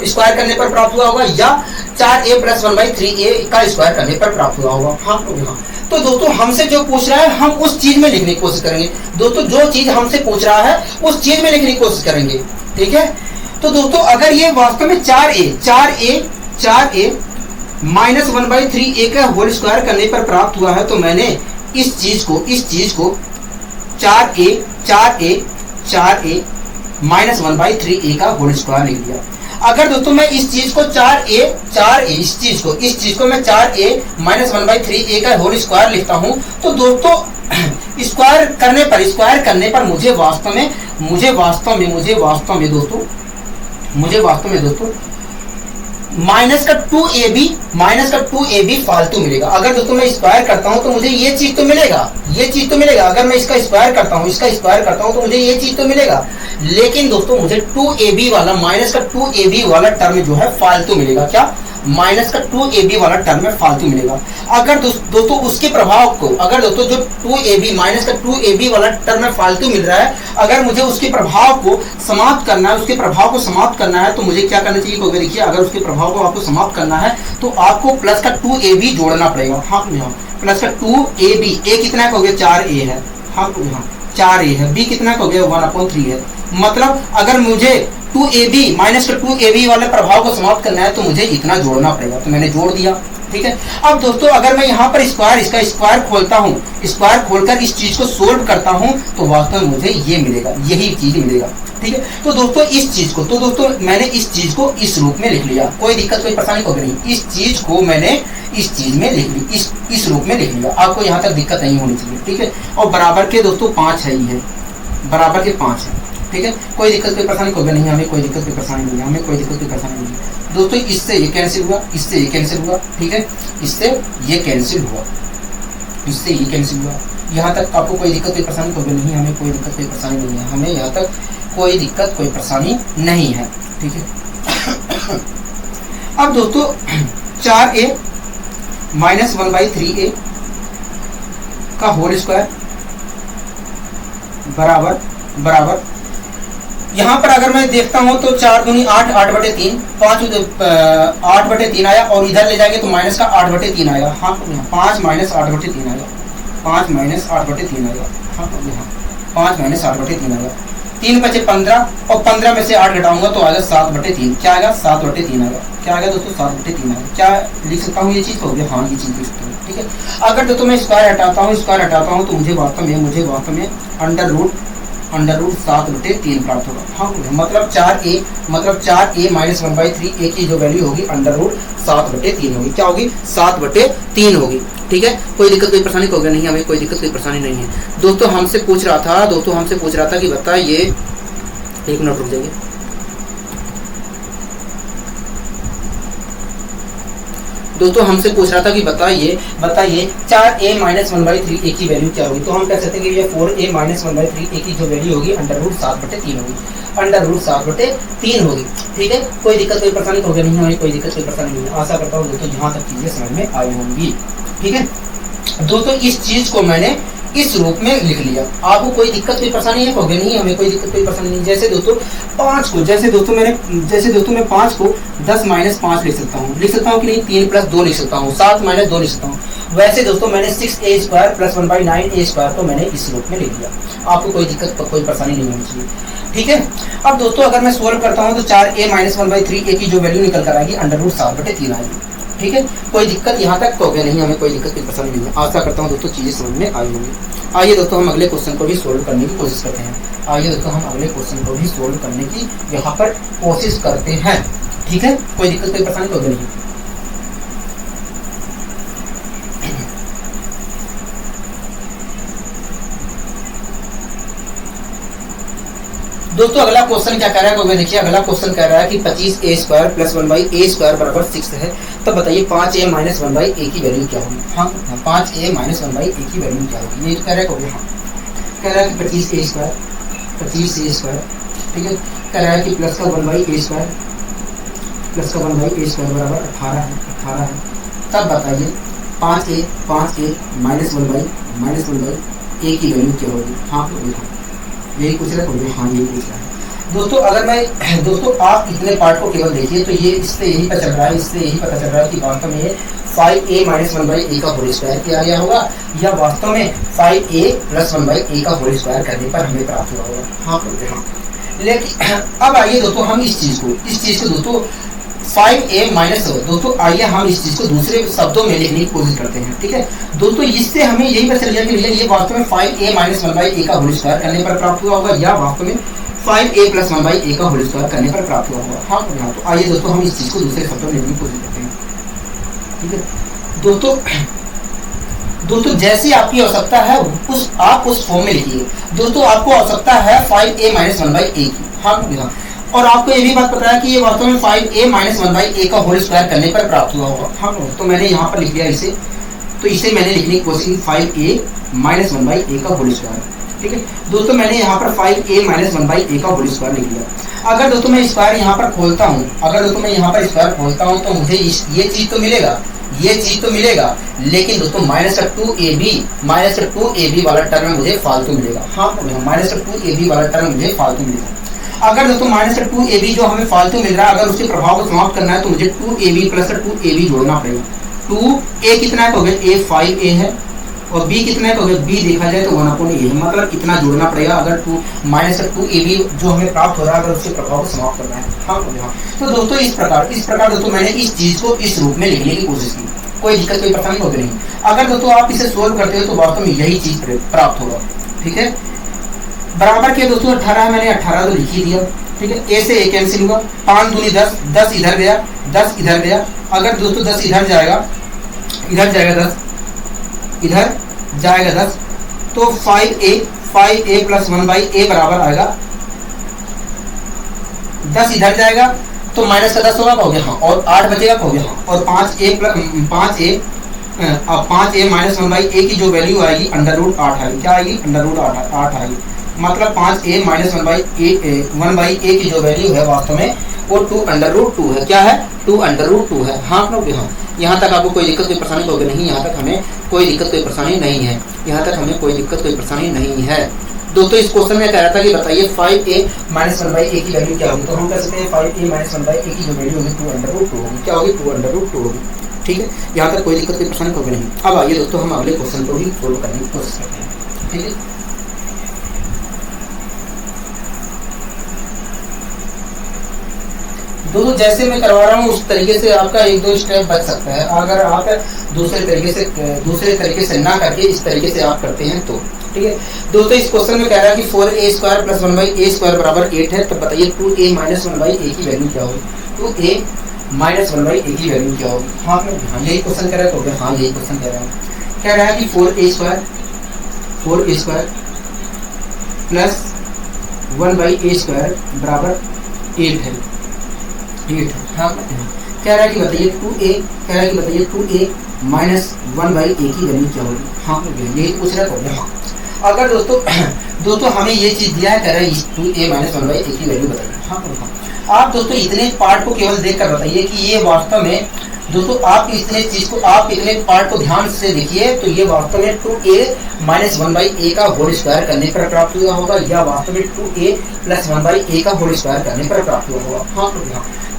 स्क्वायर करने पर प्राप्त हुआ होगा, या 4a प्लस 1/3a का स्क्वायर करने पर प्राप्त हुआ होगा। हाँ हाँ। तो दोस्तों हमसे जो पूछ रहा है हम उस चीज में लिखने की कोशिश करेंगे। दोस्तों जो चीज हमसे पूछ रहा है उस चीज में लिखने की कोशिश करेंगे। ठीक है, तो दोस्तों अगर ये वास्तव में 4a माइनस 1/3a का होल स्क्वायर करने पर प्राप्त हुआ है, तो मैंने इस चीज को 4a माइनस 1/3a का होल स्क्वायर लिख दिया। अगर दोस्तों मैं इस चीज को 4a इस चीज को मैं 4a माइनस 1/3a का होल स्क्वायर लिखता हूं, तो दोस्तों स्क्वायर करने पर मुझे वास्तव में दोस्तों माइनस का 2ab फालतू मिलेगा। अगर दोस्तों मैं स्क्वायर करता हूं तो मुझे ये चीज तो मिलेगा, अगर मैं इसका स्क्वायर करता हूं तो मुझे ये चीज तो मिलेगा, लेकिन दोस्तों मुझे 2ab वाला माइनस का 2ab वाला टर्म जो है फालतू मिलेगा। क्या? माइनस का 2ab वाला टर्म में फालतू मिलेगा। अगर दोस्तों उसके प्रभाव को, अगर दोस्तों जो 2ab माइनस का 2ab वाला टर्म में फालतू मिल रहा है, अगर मुझे उसके प्रभाव को समाप्त करना है, तो मुझे क्या करना चाहिए? तो देखिए अगर उसके प्रभाव को आपको समाप्त करना है तो आपको प्लस का 2ab जोड़ना पड़ेगा। हाँ प्लस का 2ab, a कितना कहोगे? 4a है। हाँ 4a है। b कितना कहोगे? 1/3 है। मतलब अगर मुझे 2ab माइनस का 2ab वाले प्रभाव को समाप्त करना है तो मुझे इतना जोड़ना पड़ेगा, तो मैंने जोड़ दिया। ठीक है, अब दोस्तों अगर मैं यहाँ पर इसका स्क्वायर खोलता हूँ, स्क्वायर खोलकर इस चीज को सोल्व करता हूँ, तो वास्तव में मुझे ये मिलेगा, यही चीज मिलेगा। ठीक है, तो दोस्तों मैंने इस चीज को इस रूप में लिख लिया। कोई दिक्कत कोई परेशानी होगी नहीं। इस चीज को मैंने इस चीज में लिख ली, इस रूप में लिख लिया। आपको यहाँ तक दिक्कत नहीं होनी चाहिए। ठीक है, और बराबर के दोस्तों 5 है, ही है, बराबर के 5 है। ठीक है, कोई दिक्कत कोई परेशानी होगी नहीं, हमें कोई दिक्कत कोई परेशानी नहीं है। दोस्तों इससे ये कैंसिल हुआ, इससे ये कैंसिल हुआ। ठीक है, इससे ये कैंसिल हुआ, यहाँ तक आपको कोई दिक्कत कोई परेशानी होगी नहीं, हमें कोई दिक्कत कोई परेशानी नहीं है, हमें यहाँ तक कोई दिक्कत कोई परेशानी नहीं है। ठीक है, अब दोस्तों 4a माइनस 1/3a का होल स्क्वायर बराबर यहाँ पर अगर मैं देखता हूँ तो 4 दूनी 8, 8/3, 8/3 आया, और इधर ले जाएंगे तो माइनस का 8/3 आएगा। हाँ 5 माइनस 8/3 आएगा, 5 माइनस 8/3 आएगा। हाँ 5 माइनस 8/3 आएगा। 3 बचे 15, और 15 में से 8 घटाऊंगा तो आएगा 7/3। क्या आएगा? 7/3 आएगा। क्या आएगा दोस्तों? 7/3 आएगा। क्या लिख सकता हूँ ये चीज? हो गया, हाँ ये चीज लिख सकता हूँ। ठीक है, अगर दोस्तों मैं स्क्वायर हटाता हूँ तो मुझे वास्तव में अंडर रूट 7/3 प्राप्त होगा। हाँ मतलब 4a माइनस 1/3a की जो वैल्यू होगी अंडर रूट 7/3 होगी। क्या होगी? 7/3 होगी। ठीक है, कोई दिक्कत कोई परेशानी होगी नहीं, हमें कोई दिक्कत कोई परेशानी नहीं है। दोस्तों हमसे पूछ रहा था कि बताइए, एक मिनट रुक जाइए। दोस्तों हमसे पूछ रहा था कि बताइए 4a माइनस 1/3a की वैल्यू क्या होगी? तो हम कह सकते हैं कि ये 4a माइनस 1/3a की जो वैल्यू होगी अंडर रूट 7/3 होगी। ठीक है, कोई दिक्कत कोई परेशानी होगी नहीं, हमें कोई दिक्कत कोई परेशानी नहीं है। आशा करता हूँ दोस्तों यहाँ तक चीजें समझ में आई होंगी। ठीक है दोस्तों, इस चीज को मैंने इस रूप में लिख लिया। आपको कोई दिक्कत कोई परेशानी है? होगी नहीं, हमें कोई दिक्कत कोई परेशानी नहीं। जैसे दोस्तों मैं 5 को 10 माइनस 5 लिख सकता हूँ कि नहीं? 3 प्लस 2 लिख सकता हूँ, 7 माइनस 2 लिख सकता हूँ। वैसे दोस्तों मैंने 6a स्क्वायर प्लस 1/9a को मैंने इस रूप में लिख दिया। आपको कोई दिक्कत कोई परेशानी नहीं होनी चाहिए। ठीक है, अब दोस्तों अगर मैं सोल्व करता हूँ तो 4a माइनस 1/3a की जो वैल्यू निकल कर आएगी अंडर रूट 7/3 आएगी। ठीक है, कोई दिक्कत यहाँ तक हो गया नहीं, हमें कोई दिक्कत कोई परेशानी नहीं है। आशा करता हूँ दोस्तों चीजें समझ में आई होंगी। आइए दोस्तों हम अगले क्वेश्चन को भी सोल्व करने की कोशिश करते हैं। यहाँ पर कोशिश करते हैं। ठीक है, कोई दिक्कत कोई परेशानी होगी नहीं। दोस्तों अगला क्वेश्चन क्या कह रहा है, देखिए अगला क्वेश्चन कह रहा है कि 25a² प्लस 1/a² बराबर 6 है। तो बताइए 5a माइनस 1/a की वैल्यू क्या होगी। हाँ 5a माइनस 1/a की वैल्यू क्या होगी, ये कह रहा है। हाँ कह रहा है कि 25a², ठीक है, कह रहा है कि प्लस का 1/a² प्लस का 1/a² बराबर 18 है। तब बताइए 5a माइनस 1/a की वैल्यू क्या होगी। हाँ यही पूछ रहा है। हाँ यही पूछ रहा है। दोस्तों आप इतने पार्ट को केवल देखिए तो ये इससे यही पता चल रहा है कि वास्तव में 5a माइनस 1/a का होल स्क्वायर किया गया होगा या वास्तव में 5a प्लस 1/a का होल स्क्वायर करने पर हमें प्राप्त हुआ होगा। हाँ लेकिन अब आइए दोस्तों हम इस चीज को दोस्तों 5a माइनस, दोस्तों आइए हम इस चीज को दूसरे शब्दों में लिखने की कोशिश करते हैं। ठीक है दोस्तों, इससे हमें यही पता चल गया कि भैया ये वास्तव में 5a माइनस 1/a का होल स्क्वायर करने पर प्राप्त हुआ होगा या वास्तव में 5a प्लस 1/a का होल स्क्वायर करने पर प्राप्त हुआ होगा। हाँ तो आइए दोस्तों हम इस चीज को दूसरे शब्दों में लिखने की कोशिश करते हैं। ठीक है दोस्तों जैसी आपकी आवश्यकता है आप उस फॉर्म में लिखिए। दोस्तों आपको आवश्यकता है 5a माइनस 1/a की। हाँ और आपको ये भी बात पता है कि ये वास्तव में 5a माइनस 1/a का होल स्क्वायर करने पर प्राप्त हुआ होगा। हाँ तो मैंने यहाँ पर लिख दिया इसे, तो इसे मैंने लिखने की कोशिश की 5a माइनस 1/a का होल स्क्वायर। ठीक है दोस्तों, मैंने यहाँ पर 5a माइनस 1/a का होल स्क्वायर लिख दिया। अगर दोस्तों मैं स्क्वायर यहाँ पर खोलता हूँ, तो मुझे ये चीज तो मिलेगा, लेकिन दोस्तों माइनस 2ab वाला टर्म मुझे फालतू मिलेगा। हाँ माइनस 2ab वाला टर्म मुझे फालतू मिलेगा। अगर दोस्तों माइनस 2ab जो हमें फालतू मिल रहा है, अगर उसके प्रभाव को समाप्त करना है तो मुझे 2ab प्लस 2ab जोड़ना पड़ेगा। 2a कितना है तो a 5a है और b कितना है तो b देखा जाए तो 1/a है, मतलब इतना जोड़ना पड़ेगा अगर माइनस 2ab जो हमें प्राप्त हो रहा है अगर उसके प्रभाव को समाप्त करना है। हाँ तो दोस्तों इस प्रकार दोस्तों मैंने इस चीज को इस रूप में लिखने की कोशिश की। कोई दिक्कत कोई परेशानी होती नहीं। अगर दोस्तों आप इसे सोल्व करते हो तो वास्तव में यही चीज प्राप्त होगा। ठीक है बराबर के दोस्तों 18 मैंने 18 तो लिख ही दिया। ठीक है a से a कैंसिल हुआ, 5 दूनी 10, 10 इधर गया, 10 इधर गया। अगर दोस्तों 10 इधर जाएगा 10 तो 5a प्लस 1/a बराबर आएगा 10 इधर जाएगा तो माइनस का 10 होगा कहोगे। हाँ और 8 बचेगा कहोगे। हाँ और 5a माइनस 1/a की जो वैल्यू आएगी √8 आएगी। क्या आएगी? √8 आएगी। मतलब 5a माइनस 1/a की जो वैल्यू है वास्तव में वो 2√2 है। क्या है? 2√2 है। हाँ हाँ यहाँ तक आपको कोई दिक्कत कोई परेशानी होगी नहीं। यहाँ तक हमें कोई दिक्कत कोई परेशानी नहीं है। दोस्तों इस क्वेश्चन में कह रहा था कि बताइए 5a माइनस 1/a की वैल्यू क्या होगी। तो हम कह सकते हैं 5a माइनस 1/a की जो वैल्यू होगी 2√2 होगी। क्या होगी? 2√2 होगी। ठीक है यहाँ तक कोई दिक्कत कोई परेशानी होगी नहीं। अब आइए दोस्तों हम अगले क्वेश्चन को भी सोल्व करने की कोशिश करते हैं। ठीक है दोस्तों जैसे मैं करवा रहा हूँ उस तरीके से आपका 1-2 स्टेप बच सकता है। अगर आप दूसरे तरीके से ना करके इस तरीके से आप करते हैं तो। ठीक है दोस्तों इस क्वेश्चन में कह रहा है कि 4a² प्लस 1/a² बराबर 8 है। तो बताइए 2a माइनस 1/a की वैल्यू क्या होगी। 2a माइनस 1/a की वैल्यू क्या होगी। हाँ यही क्वेश्चन कह रहा है। तो हाँ यही क्वेश्चन कह रहा है कि 4a² प्लस 1/a² बराबर 8 है। हाँ कह रहा है कि बताइए 2a माइनस 1/a की वैल्यू क्या होगी। हाँ यही पूछ रहा है। हाँ अगर दोस्तों हमें ये चीज दिया है, कह रहा है 2a माइनस 1/a की वैल्यू बताइए। हाँ आप दोस्तों इतने पार्ट को केवल देख कर बताइए कि ये वास्तव में दोस्तों आप इतने पार्ट को ध्यान से देखिए तो ये वास्तव में 2a माइनस 1/a का होल स्क्वायर करने पर प्राप्त हुआ होगा या वास्तव में 2a प्लस 1/a का होल स्क्वायर करने पर प्राप्त हुआ होगा। हाँ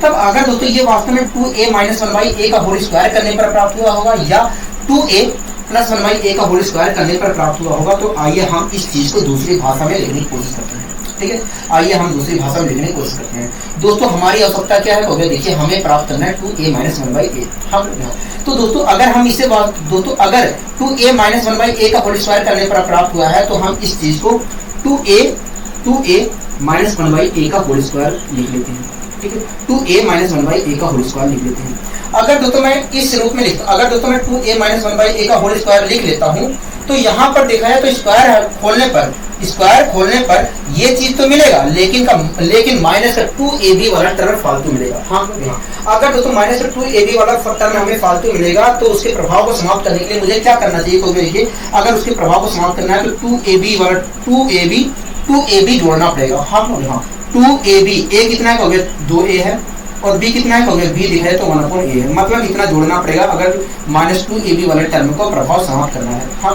तब अगर दोस्तों ये वास्तव में 2a माइनस 1/a का होल स्क्वायर करने पर प्राप्त हुआ होगा या 2a प्लस 1/a का होल स्क्वायर करने पर प्राप्त हुआ होगा, तो आइए हम इस चीज को दूसरी भाषा में लिखने की कोशिश करते हैं। ठीक है आइए हम दूसरी भाषा में लिखने की कोशिश करते हैं। दोस्तों हमारी आवश्यकता क्या है? तो देखिए हमें प्राप्त करना है 2a माइनस 1/a। तो दोस्तों अगर हम इसे अगर 2a माइनस 1/a का होल स्क्वायर करने पर प्राप्त हुआ है तो हम इस चीज को 2a माइनस 1/a का होल स्क्वायर लिख लेते हैं। ठीक है 2a माइनस 1/a का होल स्क्वायर लिख लेते हैं। अगर दोस्तों मैं इस रूप में 2a माइनस 1/a का होल स्क्वायर लिख लेता हूँ तो यहाँ पर देखा जाए तो स्क्वायर खोलने पर ये चीज तो मिलेगा, लेकिन माइनस का 2ab वाला टर्म फालतू मिलेगा। हाँ, अगर दोस्तों माइनस का 2ab वाला टर्म हमें फालतू मिलेगा तो उसके प्रभाव को समाप्त करने के लिए मुझे क्या करना चाहिए? तो देखिए, अगर उसके प्रभाव को समाप्त करना है तो 2ab जोड़ना पड़ेगा। हाँ, 2ab, a कितना है? हो गया 2a है, और b कितना है? हो गया b दिखा है तो 1/a है, मतलब इतना जोड़ना पड़ेगा अगर माइनस 2ab वाले टर्म को प्रभाव समाप्त करना है। हाँ,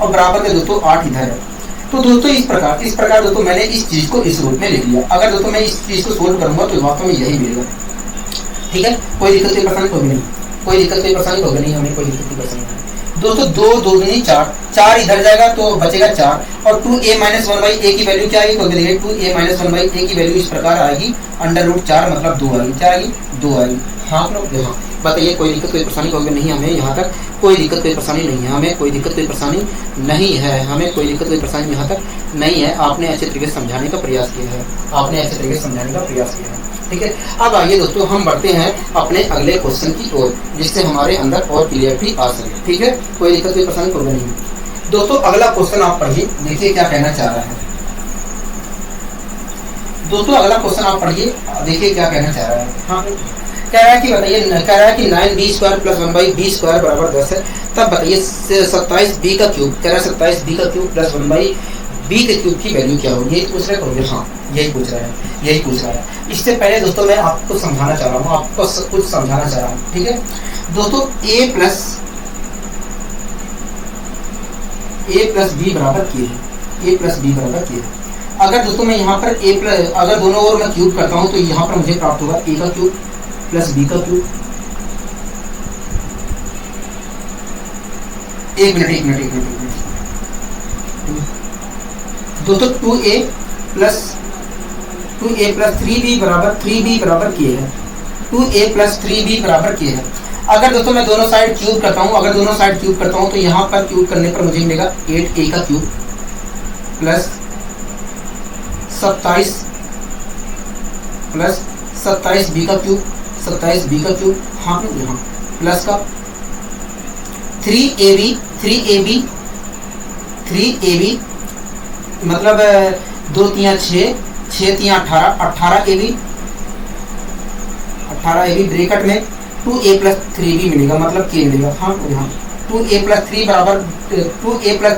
और बराबर में दोस्तों 8 इधर है। तो दोस्तों इस प्रकार दोस्तों मैंने इस चीज को इस रूप में लिख लिया। अगर दोस्तों मैं इस चीज को सोल्व करूंगा तो वास्तव में यही मिलेगा। ठीक है, कोई दिक्कत कोई परेशानी होगी नहीं, कोई दिक्कत कोई परेशानी होगी नहीं, हमें कोई दिक्कत कोई परेशानी नहीं। दोस्तों 2 2 दूनी 4, 4 इधर जाएगा तो बचेगा 4, और 2a माइनस 1/a की वैल्यू क्या आएगी? तो देखिए 2a माइनस 1/a की वैल्यू इस प्रकार आएगी, √4 मतलब 2 आएगी। क्या आएगी? 2 आएगी। हाँ लोग, हाँ बताइए, कोई दिक्कत कोई परेशानी होगी नहीं? हमें यहाँ तक कोई दिक्कत कोई परेशानी नहीं है, हमें कोई दिक्कत कोई परेशानी नहीं है, हमें कोई दिक्कत कोई परेशानी यहाँ तक नहीं है। आपने अच्छे तरीके से समझाने का प्रयास किया है, आपने अच्छे तरीके से समझाने का प्रयास किया है। ठीक है, अब आइए दोस्तों हम बढ़ते हैं अपने अगले क्वेश्चन की ओर, जिससे हमारे अंदर और क्लियरिटी आ सके। ठीक है, कोई दिक्कत कोई परेशानी होगी नहीं। दोस्तों अगला क्वेश्चन आप पढ़िए, देखिए क्या कहना चाह रहा है। दोस्तों अगला क्वेश्चन आप पढ़िए, देखिए क्या कहना चाह रहा है। हाँ, कह रहा है कि बताइए, कह रहा है कि 9b² + 1/b² बराबर 10 है, तब बताइए 27b का क्यूब, कह रहा है 27b का क्यूब + 1/b के क्यूब की वैल्यू क्या होगी? यही पूछ रहा है। हाँ, यही पूछ रहा है। इससे पहले दोस्तों मैं आपको समझाना चाह रहा हूँ, आपको कुछ समझाना चाह रहा हूँ। ठीक है दोस्तों, a + b बराबर k है। अगर दोस्तों मैं यहाँ पर अगर दोनों ओर मैं क्यूब करता हूँ तो यहाँ पर मुझे प्राप्त होगा a का क्यूब + b का क्यूब। एक मिनट दोस्तों, 2a + 3b बराबर k है। 2a + 3b बराबर k है। अगर दोस्तों मैं दोनों साइड क्यूब करता हूँ, तो यहाँ पर क्यूब करने पर मुझे मिलेगा 8a का क्यूब + 27b का क्यूब। हाँ, यहाँ प्लस का 3ab मतलब 2 3 6 6 3 18ab ब्रैकेट में 2a + 3b मिलेगा, मतलब k मिलेगा। हाँ, यहाँ 2a +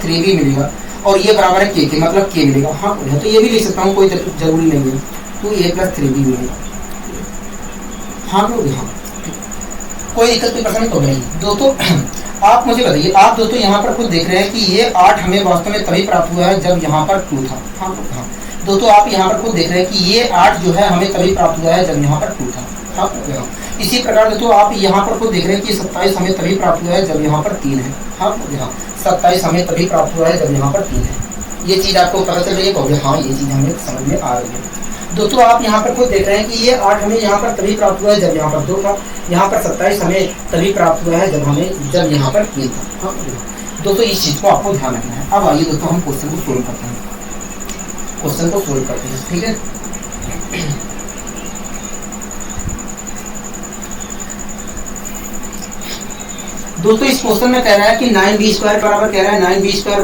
3b मिलेगा, और ये बराबर है k के, मतलब k मिलेगा। हाँ, तो ये भी लिख सकता हूँ, कोई जरूरी नहीं है। 2a + 3b मिलेगा। हाँ, कोई दिक्कत कोई परेशानी तो नहीं। दोस्तों आप मुझे बताइए, आप दोस्तों यहाँ पर खुद देख रहे हैं कि ये 8 हमें वास्तव में तभी प्राप्त हुआ है जब यहाँ पर 2 था। हाँ, दोस्तों आप यहाँ पर खुद देख रहे हैं कि ये 8 जो है हमें तभी प्राप्त हुआ है जब यहाँ पर 2 था। हाँ, इसी प्रकार दोस्तों आप यहाँ पर खुद देख रहे हैं कि 27 हमें तभी प्राप्त हुआ है जब यहाँ पर 3 है। हाँ, 27 हमें तभी प्राप्त हुआ है जब यहाँ पर 3 है। ये चीज़ आपको पता चल रही है? हाँ, ये चीज़ हमें समझ में आ रही है। दोस्तों आप यहाँ पर खुद देख रहे हैं कि ये 8 हमें यहाँ पर तभी प्राप्त हुआ है जब यहाँ पर 2 था। यहाँ पर 27 हमें तभी प्राप्त हुआ है जब यहाँ पर 3 था। हाँ, दोस्तों इस चीज़ को आपको ध्यान रखना है। अब आइए दोस्तों हम क्वेश्चन को सोल्व करते हैं। ठीक है, दोस्तों इस क्वेश्चन में कह रहा है कि 9b² बराबर, कह रहा है 9b² + 1/b²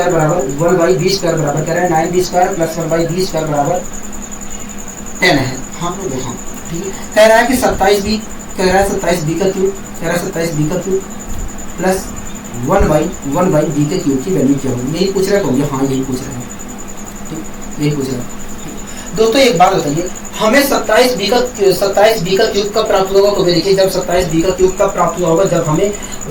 बराबर 1/b² बराबर, कह रहा है 9b² + 1/b² बराबर 10 है। हाँ, ठीक है, कह रहा है कि 27b, कह रहा है 27b का क्यूब, प्लस 1/b के क्यूब की वैल्यू क्या होगी? यही पूछ रहा है। हाँ, यही पूछ रहा है। यही पूछ रहा है। दोस्तों एक बात बताइए, हमें 27b का क्यूब कब प्राप्त होगा? तो देखिए, जब 27b का क्यूब कब प्राप्त हुआ होगा?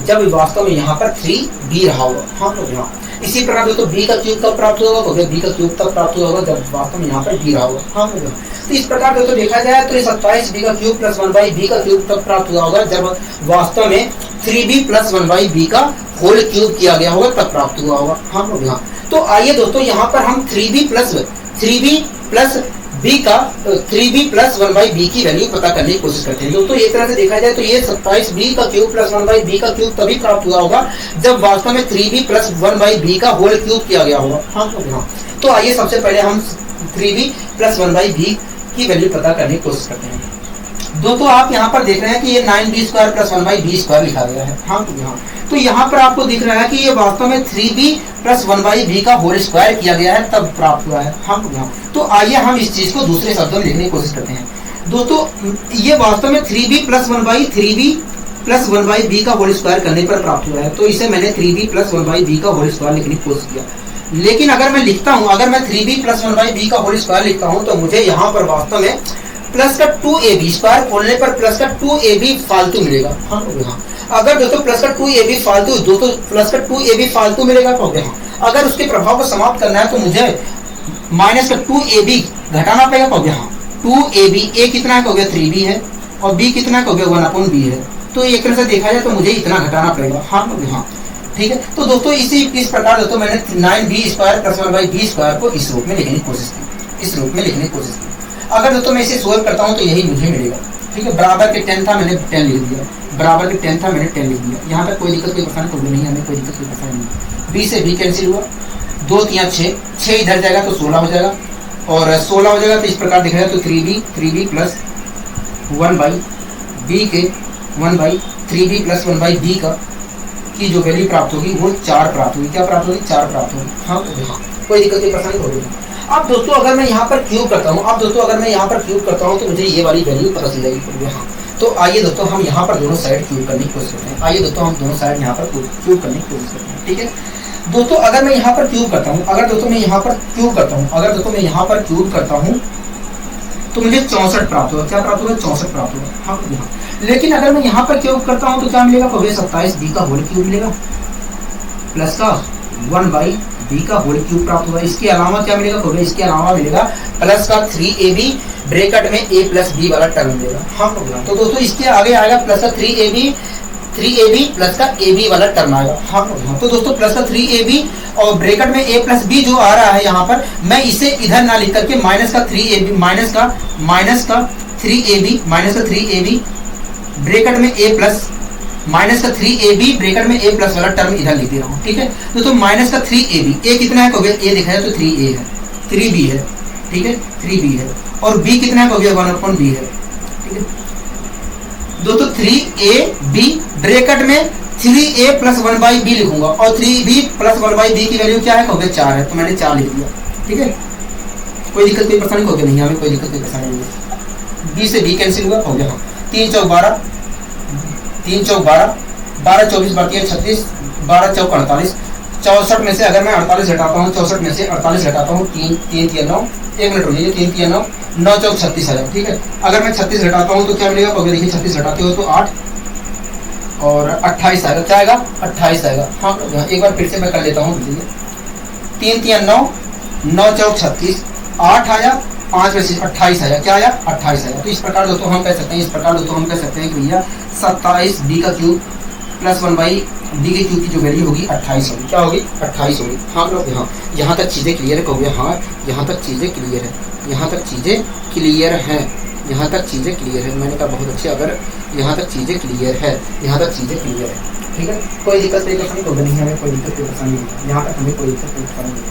जब वास्तव में यहाँ पर 3b रहा होगा। हाँ, तो यहाँ इसी प्रकार दोस्तों b का क्यूब कब प्राप्त होगा? तो b का क्यूब तब प्राप्त होगा जब वास्तव में यहाँ पर b रहा होगा। हाँ, तो इस प्रकार दोस्तों देखा जाए तो 27b का क्यूब + 1/b का क्यूब तब प्राप्त हुआ होगा जब वास्तव में 3b + 1/b का होल क्यूब किया गया होगा, तब प्राप्त हुआ होगा। हाँ, तो आइए दोस्तों यहाँ पर हम 3b + 1/b की वैल्यू पता करने की कोशिश करते हैं। दोस्तों एक तरह से देखा जाए तो ये 27b का क्यूब + 1/b का क्यूब तभी प्राप्त हुआ होगा जब वास्तव में 3b + 1/b का होल क्यूब किया गया होगा। हाँ, तो आइए सबसे पहले हम 3b + 1/b की वैल्यू पता करने की कोशिश करते हैं। दोस्तों आप यहाँ पर देख रहे हैं कि ये 9b² प्लस 1/b² लिखा गया है। हाँ तो यहाँ पर आपको दिख रहा है कि ये वास्तव में 3b प्लस 1/b का होल स्क्वायर किया गया है तब प्राप्त हुआ है। हाँ तो आइए हम इस चीज को दूसरे शब्दों में लिखने की कोशिश करते हैं। दोस्तों ये वास्तव में 3b प्लस 1/b का होल स्क्वायर करने पर प्राप्त हुआ है, तो इसे मैंने 3b प्लस 1/b का होल स्क्वायर लिखने की कोशिश किया। लेकिन अगर मैं लिखता हूं, अगर मैं 3b प्लस 1/b का होल स्क्वायर लिखता हूं तो मुझे यहाँ पर वास्तव में प्लस का 2ab² खोलने पर प्लस का 2ab फालतू मिलेगा। हाँ अगर दोस्तों प्लस का 2ab फालतू, दोस्तों प्लस का 2ab फालतू मिलेगा तो हाँ अगर उसके प्रभाव को समाप्त करना है तो मुझे माइनस का 2ab घटाना पड़ेगा। तो हाँ 2ab a कितना है, 3b है, और b कितना है, 1/b है। तो एक तरह से देखा जाए तो मुझे इतना घटाना पड़ेगा। हाँ ठीक है। तो दोस्तों इस प्रकार दोस्तों मैंने 9b² प्लस 1/b² को इस रूप में लिखने की कोशिश की, अगर दोस्तों मैं इसे सोल्व करता हूं तो यही मुझे मिलेगा। ठीक है, बराबर के 10 था, मैंने 10 लिख दिया, बराबर के 10 था, मैंने 10 लिख दिया। यहाँ तक कोई दिक्कत कोई परेशानी तो नहीं, हमें कोई दिक्कत कोई परेशानी नहीं। b से b कैंसिल हुआ, 2 3 6 इधर जाएगा तो 16 हो जाएगा, और 16 हो जाएगा तो इस प्रकार दिखाएगा तो 3b प्लस 1/b के 1/3b प्लस 1/b का की जो वैल्यू प्राप्त होगी वो 4 प्राप्त होगी। क्या प्राप्त होगी? 4 प्राप्त होगी। हाँ कोई दिक्कत कोई परेशानी होगी। अब दोस्तों अगर मैं यहाँ पर क्यूब करता हूँ, तो मुझे ये वाली वैल्यू पता चल जाएगी। हाँ तो आइए दोस्तों हम यहाँ पर दोनों साइड क्यूब करने की कोशिश करते हैं। आइए दोस्तों हम दोनों साइड यहाँ पर क्यूब करने की कोशिश करते हैं। ठीक है दोस्तों, अगर मैं यहाँ पर क्यूब करता हूँ, अगर दोस्तों मैं यहाँ पर क्यूब करता हूँ तो मुझे 64 प्राप्त होगा। क्या प्राप्त होगा? 64 प्राप्त होगा। हाँ लेकिन अगर मैं यहाँ पर क्यूब करता हूँ तो क्या मिलेगा? 27b का होल क्यूब मिलेगा प्लस का 1/b का होल क्यूब प्राप्त होगा। इसके अलावा क्या मिलेगा? इसके अलावा मिलेगा प्लस का 3ab ब्रैकेट में a प्लस b वाला टर्म मिलेगा। हाँ तो दोस्तों इसके आगे आएगा प्लस का 3ab प्लस का ab वाला टर्म आएगा। हाँ तो दोस्तों प्लस का 3ab और ब्रैकेट में a प्लस b जो आ रहा है यहाँ पर, मैं इसे इधर ना लिख करके माइनस का 3ab ब्रैकेट में a प्लस माइनस का 3ab ब्रैकेट में a प्लस वाला टर्म इधर लिख दे रहा हूँ। ठीक है तो माइनस का 3ab, a कितना है? a दिखाया तो 3a है, 3b है। ठीक है 3b है, और b कितना है? 1/b है। ठीक है दोस्तों 3ab ब्रैकेट में 3a प्लस 1/b लिखूंगा, और 3b प्लस 1/b की वैल्यू क्या है? 4 है, तो मैंने 4 लिख दिया। ठीक है कोई दिक्कत कोई परेशानी होगी नहीं, हमें कोई दिक्कत कोई परेशानी नहीं। b से b कैंसिल हुआ, हो गया। 3 चौक 12, 3 चौक 12, 12 24 बाकी है 36, 12 चौक 48, 64 में से अगर मैं 48 हटाता हूँ, 64 में से 48 हटाता हूँ, 3 3 9, 1 मिनट रुकिए, 3 3 9, 9 चौक 36 आ जाए। ठीक है अगर मैं 36 हटाता हूँ तो क्या मिलेगा? देखिए 36 हटाते हो तो 8 और 28 आएगा। क्या आएगा? 28 आएगा। हाँ एक बार फिर से मैं कर लेता हूँ। 3 3 9, 9 चौक 36, 8 आया, 5 में से 28 आया। क्या आया? 28 आया। तो इस प्रकार दोस्तों हम कह सकते हैं, कि भैया 27b का क्यूब प्लस 1/b के क्यूब की जो वैल्यू होगी 28 होगी। क्या होगी? 28 होगी। हाँ लोग यहाँ तक चीज़ें क्लियर है। हाँ यहाँ तक चीज़ें क्लियर है। मैंने कहा बहुत अच्छे, अगर यहाँ तक चीज़ें क्लियर है। ठीक है कोई दिक्कत नहीं हमें, कोई दिक्कत कोई परेशानी नहीं, यहाँ तक हमें कोई दिक्कत कोई परेशानी नहीं।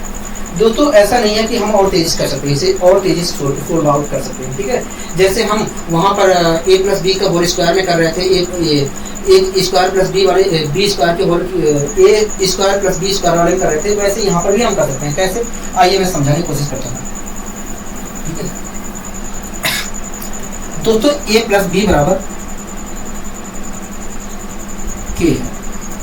दोस्तों ऐसा नहीं है कि हम और तेजी कर सकते हैं, इसे और तेजी से सोल्व आउट कर सकते हैं। ठीक है जैसे हम वहाँ पर a प्लस b का होल स्क्वायर में कर रहे थे, a स्क्वायर प्लस b वाले b स्क्वायर के whole a square plus b square वाले कर रहे थे, वैसे यहाँ पर भी हम कर सकते हैं। कैसे? आइए मैं समझाने की कोशिश करता हूँ। ठीक है दोस्तों a प्लस b बराबर k है।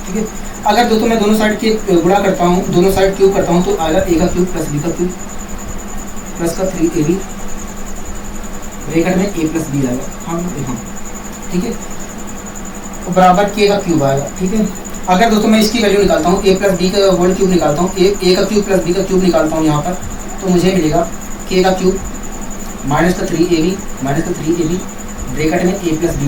ठीक है अगर दोस्तों मैं दोनों साइड के गुणा करता हूँ, दोनों साइड क्यूब करता हूँ तो आएगा a का क्यूब प्लस b का क्यूब प्लस का 3ab ब्रैकेट में a प्लस b आएगा। हाँ ठीक है बराबर k का क्यूब आएगा। ठीक है अगर दोस्तों मैं इसकी वैल्यू निकालता हूँ, a प्लस b का होल क्यूब निकालता हूँ, a का क्यूब प्लस b का क्यूब निकालता हूँ यहाँ पर, तो मुझे मिलेगा k का क्यूब माइनस का 3ab ब्रैकेट में a प्लस b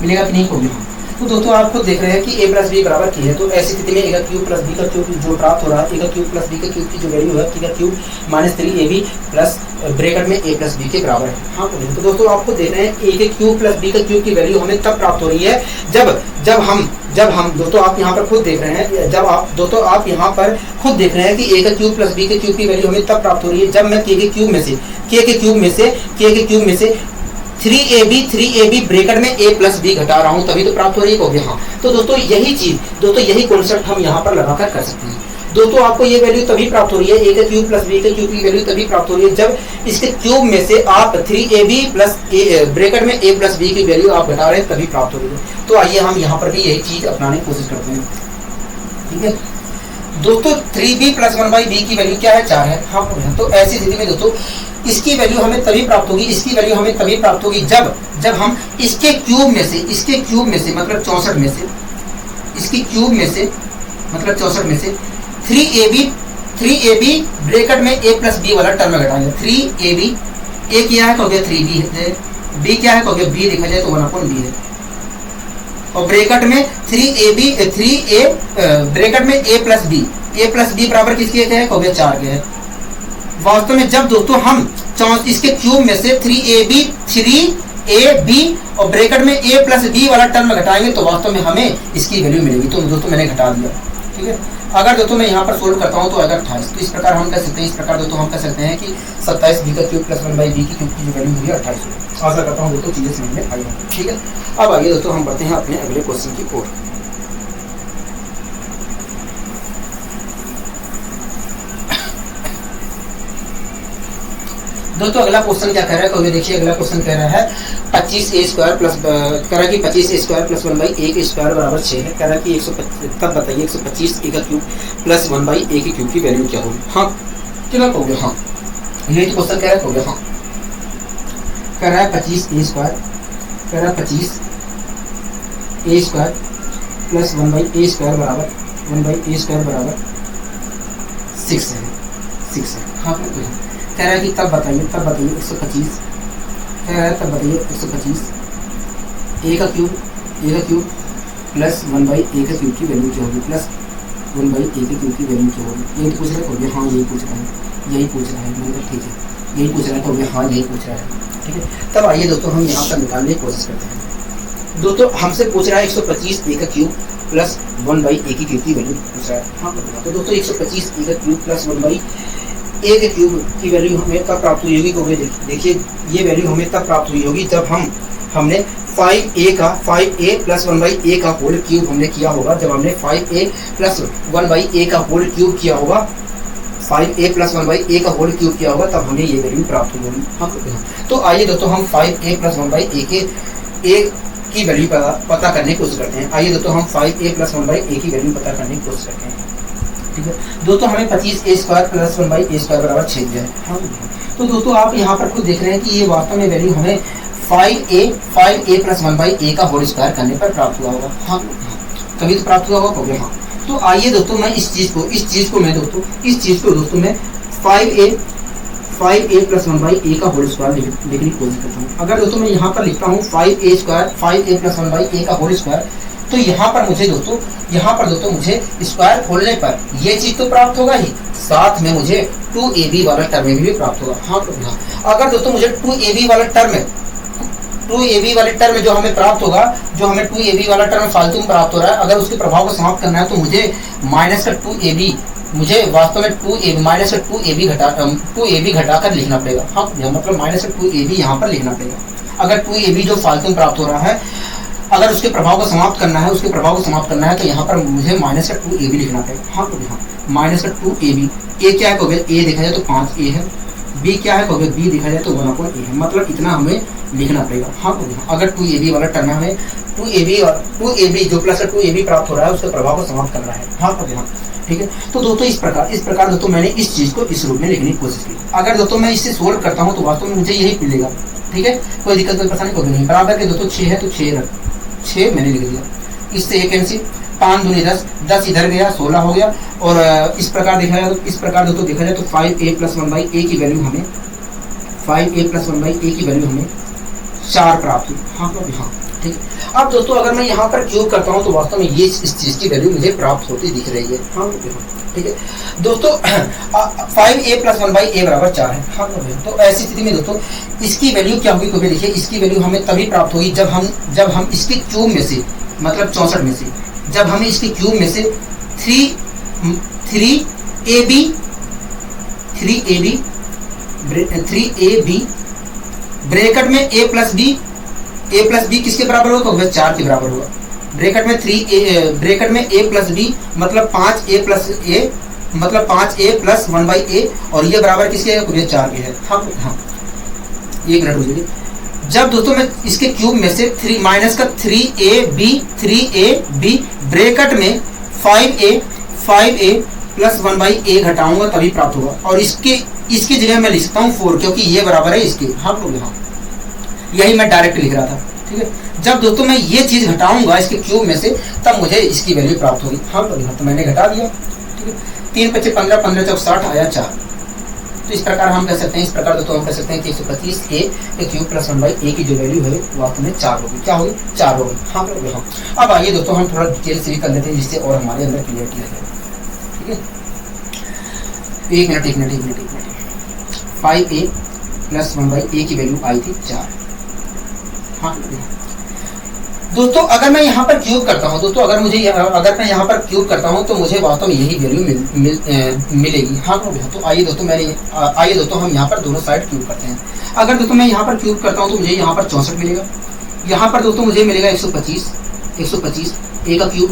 मिलेगा कि नहीं? होगी। हाँ तो दोस्तों आप खुद देख रहे हैं कि a प्लस बी बराबर की है, तो ऐसी स्थिति में a का क्यूब प्लस b का क्यूब जो प्राप्त हो रहा है, a का क्यूब प्लस b का क्यूब की जो वैल्यू है, a का cube minus 3ab plus bracket में a प्लस b के बराबर है। हाँ तो दोस्तों आप खुद देख रहे हैं a के क्यूब प्लस b का क्यूब की वैल्यू हमें तब प्राप्त हो रही है जब हम दोस्तों आप यहाँ पर खुद देख रहे हैं, आप यहाँ पर खुद देख रहे हैं कि a का क्यूब प्लस b के क्यूब की वैल्यू हमें तब प्राप्त हो रही है जब मैं k के क्यूब में से 3ab ब्रैकेट में a प्लस बी घटा रहा हूँ तभी तो प्राप्त हो रही है। हाँ, तो दोस्तों यही कॉन्सेप्ट हम यहाँ पर लगाकर कर सकते हैं। दोस्तों आपको ये वैल्यू तभी प्राप्त हो रही है, a का क्यूब प्लस b का क्यूब की वैल्यू तभी प्राप्त हो रही है जब इसके क्यूब में से आप 3ab प्लस ब्रैकेट में a प्लस b की वैल्यू आप घटा रहे हैं तभी प्राप्त हो रही है। तो आइए हम यहाँ पर भी यही चीज अपनाने की कोशिश करते हैं। ठीक है दोस्तों, 3b प्लस 1/b की वैल्यू क्या है, 4 है। हाँ, तो ऐसी स्थिति में दोस्तों इसकी वैल्यू हमें तभी प्राप्त होगी, इसकी वैल्यू हमें तभी प्राप्त होगी जब हम इसके क्यूब में से मतलब 64 में से, इसकी क्यूब में से मतलब 64 में से 3ab ब्रैकेट में a प्लस b वाला टर्म घटाएंगे। 3ab a क्या है, कहोगे 3b है, b क्या है, कहोगे b देखा जाए तो 1/b है, और ब्रैकेट में 3a ब्रैकेट में a प्लस b बराबर किसके है, कहोगे 4 के है। वास्तव में जब दोस्तों हम इसके क्यूब में से 3ab और ब्रैकेट में a प्लस b वाला टर्म घटाएंगे तो वास्तव में हमें इसकी वैल्यू मिलेगी। तो दोस्तों मैंने घटा दिया। ठीक है, अगर दोस्तों मैं यहाँ पर सोल्व करता हूँ तो अगर 28, तो इस प्रकार हम कह सकते हैं, इस प्रकार दोस्तों हम कह सकते हैं कि 27b का क्यूब प्लस 1/b की क्यूब की जो वैल्यू हुई है 28। आशा करता हूँ दोस्तों चीजें समझ में आई होंगी। ठीक है, अब आइए दोस्तों हम बढ़ते हैं अपने अगले क्वेश्चन की ओर। दोस्तों अगला क्वेश्चन क्या कह रहा है, तो देखिए अगला क्वेश्चन कह रहा है 25a² प्लस कह रहा है कि 25a² प्लस 1/a² बराबर 6 है। कह रहा है कि 125, तब बताइए 125a का क्यूब प्लस 1/a की क्यूब की वैल्यू क्या होगी। हाँ, कितना कहोगे, हाँ ये तो क्वेश्चन कह रहा है, कहोगे हाँ। कह रहा है 25a², कह रहा है 25a² प्लस 1/a² बराबर 6 है। हाँ, कह रहा है कि तब बताइए 125, कह रहा है तब बताइए 125 a का क्यूब प्लस 1/a का क्यूब की वैल्यू क्या होगी, प्लस 1/a के क्यूब की वैल्यू क्या होगी। यही तो पूछ रहा है, हाँ यही पूछ रहा है, मतलब ठीक है यही पूछ रहा है, तो हाँ यही पूछ रहा है। ठीक है, तब आइए दोस्तों हम यहाँ पर निकालने की कोशिश करते हैं। दोस्तों हमसे पूछ रहा है 125a का क्यूब प्लस 1/a की क्यूब की वैल्यू पूछ रहा है। हाँ, तो दोस्तों 125a का क्यूब प्लस 1/a के क्यूब की वैल्यू हमें तब प्राप्त हुई होगी, क्योंकि देखिए ये वैल्यू हमें तब प्राप्त हुई होगी जब हमने 5a प्लस 1/a का होल क्यूब हमने किया होगा। जब हमने 5a प्लस 1/a का होल क्यूब किया होगा, 5a प्लस 1/a का होल क्यूब किया होगा, तब हमें ये वैल्यू प्राप्त होगी। हाँ, तो आइए दोस्तों हम 5a प्लस 1/a के a की वैल्यू पता करने की कोशिश करते हैं। आइए दोस्तों हम 5a प्लस 1/a की वैल्यू पता करने की कोशिश करते हैं। ठीक है दोस्तों, हमें 25a² प्लस 1/a² बराबर 6 दिया है। हाँ, तो दोस्तों आप यहाँ पर खुद देख रहे हैं कि ये वास्तव में वैल्यू हमें 5a प्लस 1/a का होल स्क्वायर करने पर प्राप्त हुआ होगा। हाँ, तभी तो प्राप्त हुआ होगा। हाँ, तो आइए दोस्तों मैं इस चीज को मैं 5a प्लस 1/a का होल स्क्वायर लिखने की कोशिश करता हूँ। अगर दोस्तों मैं यहाँ पर लिखता हूँ 5a प्लस 1/a का होल स्क्वायर, तो यहाँ पर दोस्तों मुझे स्क्वायर खोलने पर ये चीज तो प्राप्त होगा ही, साथ में मुझे 2ab वाला टर्म भी प्राप्त होगा। हाँ, तो अगर दोस्तों मुझे 2ab वाला टर्म जो हमें प्राप्त होगा, जो हमें 2ab वाला टर्म फालतू में प्राप्त हो रहा है, अगर उसके प्रभाव को समाप्त करना है तो मुझे माइनस का 2ab, मुझे वास्तव में 2ab माइनस का 2ab घटाकर लिखना पड़ेगा। हाँ, मतलब माइनस का 2ab यहाँ पर लिखना पड़ेगा। अगर 2ab जो फालतू में प्राप्त हो रहा है, अगर उसके प्रभाव को समाप्त करना है, तो यहाँ पर मुझे माइनस का 2ab लिखना पड़ेगा। हाँ, तो यहाँ माइनस का 2ab, a क्या है कहोगे, a देखा जाए तो 5a है, b क्या है कहोगे, b देखा जाए तो 1/a है, मतलब इतना हमें लिखना पड़ेगा। हाँ, तो यहाँ अगर 2ab वाला टर्म है, हमें 2ab जो प्लस 2ab प्राप्त हो रहा है उसके प्रभाव को समाप्त करना है। हाँ, तो यहाँ ठीक है। तो दोस्तों इस प्रकार दोस्तों मैंने इस चीज को इस रूप में लिखने की कोशिश की। अगर दोस्तों मैं इससे सोल्व करता हूँ तो वास्तव में मुझे यही मिलेगा। ठीक है, कोई दिक्कत कोई परेशानी कोई नहीं। बराबर के दोस्तों 6 है तो 6 मैंने लिख दिया, इससे एक कैंसिल, 5 दूनी 10 इधर गया, 16 हो गया। और इस प्रकार देखा जाए तो 5a प्लस 1/a की वैल्यू हमें 4 प्राप्त हुई। हाँ, ठीक है। अब दोस्तों अगर मैं यहाँ पर क्यूब करता हूँ तो वास्तव में ये इस चीज की वैल्यू मुझे प्राप्त होती दिख रही है। हाँ, ठीक है दोस्तों, 5a प्लस 1/a बराबर 4 है। हाँ, तो ऐसी स्थिति में दोस्तों इसकी वैल्यू क्या होगी, क्योंकि देखिए इसकी वैल्यू हमें तभी प्राप्त होगी जब हम इसके क्यूब में से, मतलब 64 में से, जब हमें इसके क्यूब में से 3ab ब्रैकेट में a प्लस बी किसके बराबर होगा? तो 4 के बराबर होगा। ब्रैकेट में 3a, ब्रैकेट में a प्लस बी मतलब 5a प्लस a मतलब 5a प्लस 1/a, और ये बराबर किसके है? 4 के है। हाँ, 1 मिनट रुकिए। जब दोस्तों मैं इसके क्यूब में से 3 माइनस का 3ab ब्रैकेट में 5a प्लस 1/a घटाऊंगा तभी प्राप्त होगा, और इसकी जगह मैं लिख सकता हूँ 4, क्योंकि ये बराबर है इसके। हाँ लोग, हाँ यही मैं डायरेक्ट लिख रहा था। ठीक है, जब दोस्तों मैं ये चीज घटाऊंगा इसके क्यूब में से तब मुझे इसकी वैल्यू प्राप्त होगी। हाँ लोग, हाँ तो मैंने घटा दिया। ठीक है, 3 × 5 = 15, 15 × 4 = 60 आया 4। तो इस प्रकार हम कह सकते हैं, इस प्रकार दोस्तों हम कह सकते हैं कि 125a के क्यूब प्लस 1/a की जो वैल्यू है वास्तव में 4 होगी। क्या होगी? 4 होगी। हाँ लोग, हाँ। अब आइए दोस्तों हम थोड़ा डिटेल से भी कर लेते हैं जिससे और हमारे अंदर क्लियरिटी आ जाए। ठीक है, 1 मिनट। 5a प्लस 1/a की वैल्यू आई थी 4। हाँ दोस्तों, अगर मैं यहाँ पर क्यूब करता हूँ दोस्तों, अगर मैं यहाँ पर क्यूब करता हूँ तो मुझे वास्तव में यही वैल्यू मिलेगी। हाँ तो आइए दोस्तों हम यहाँ पर दोनों साइड क्यूब करते हैं। अगर दोस्तों मैं यहाँ पर क्यूब करता हूँ तो मुझे यहाँ पर 64 मिलेगा। यहाँ पर दोस्तों मुझे मिलेगा 125 a का क्यूब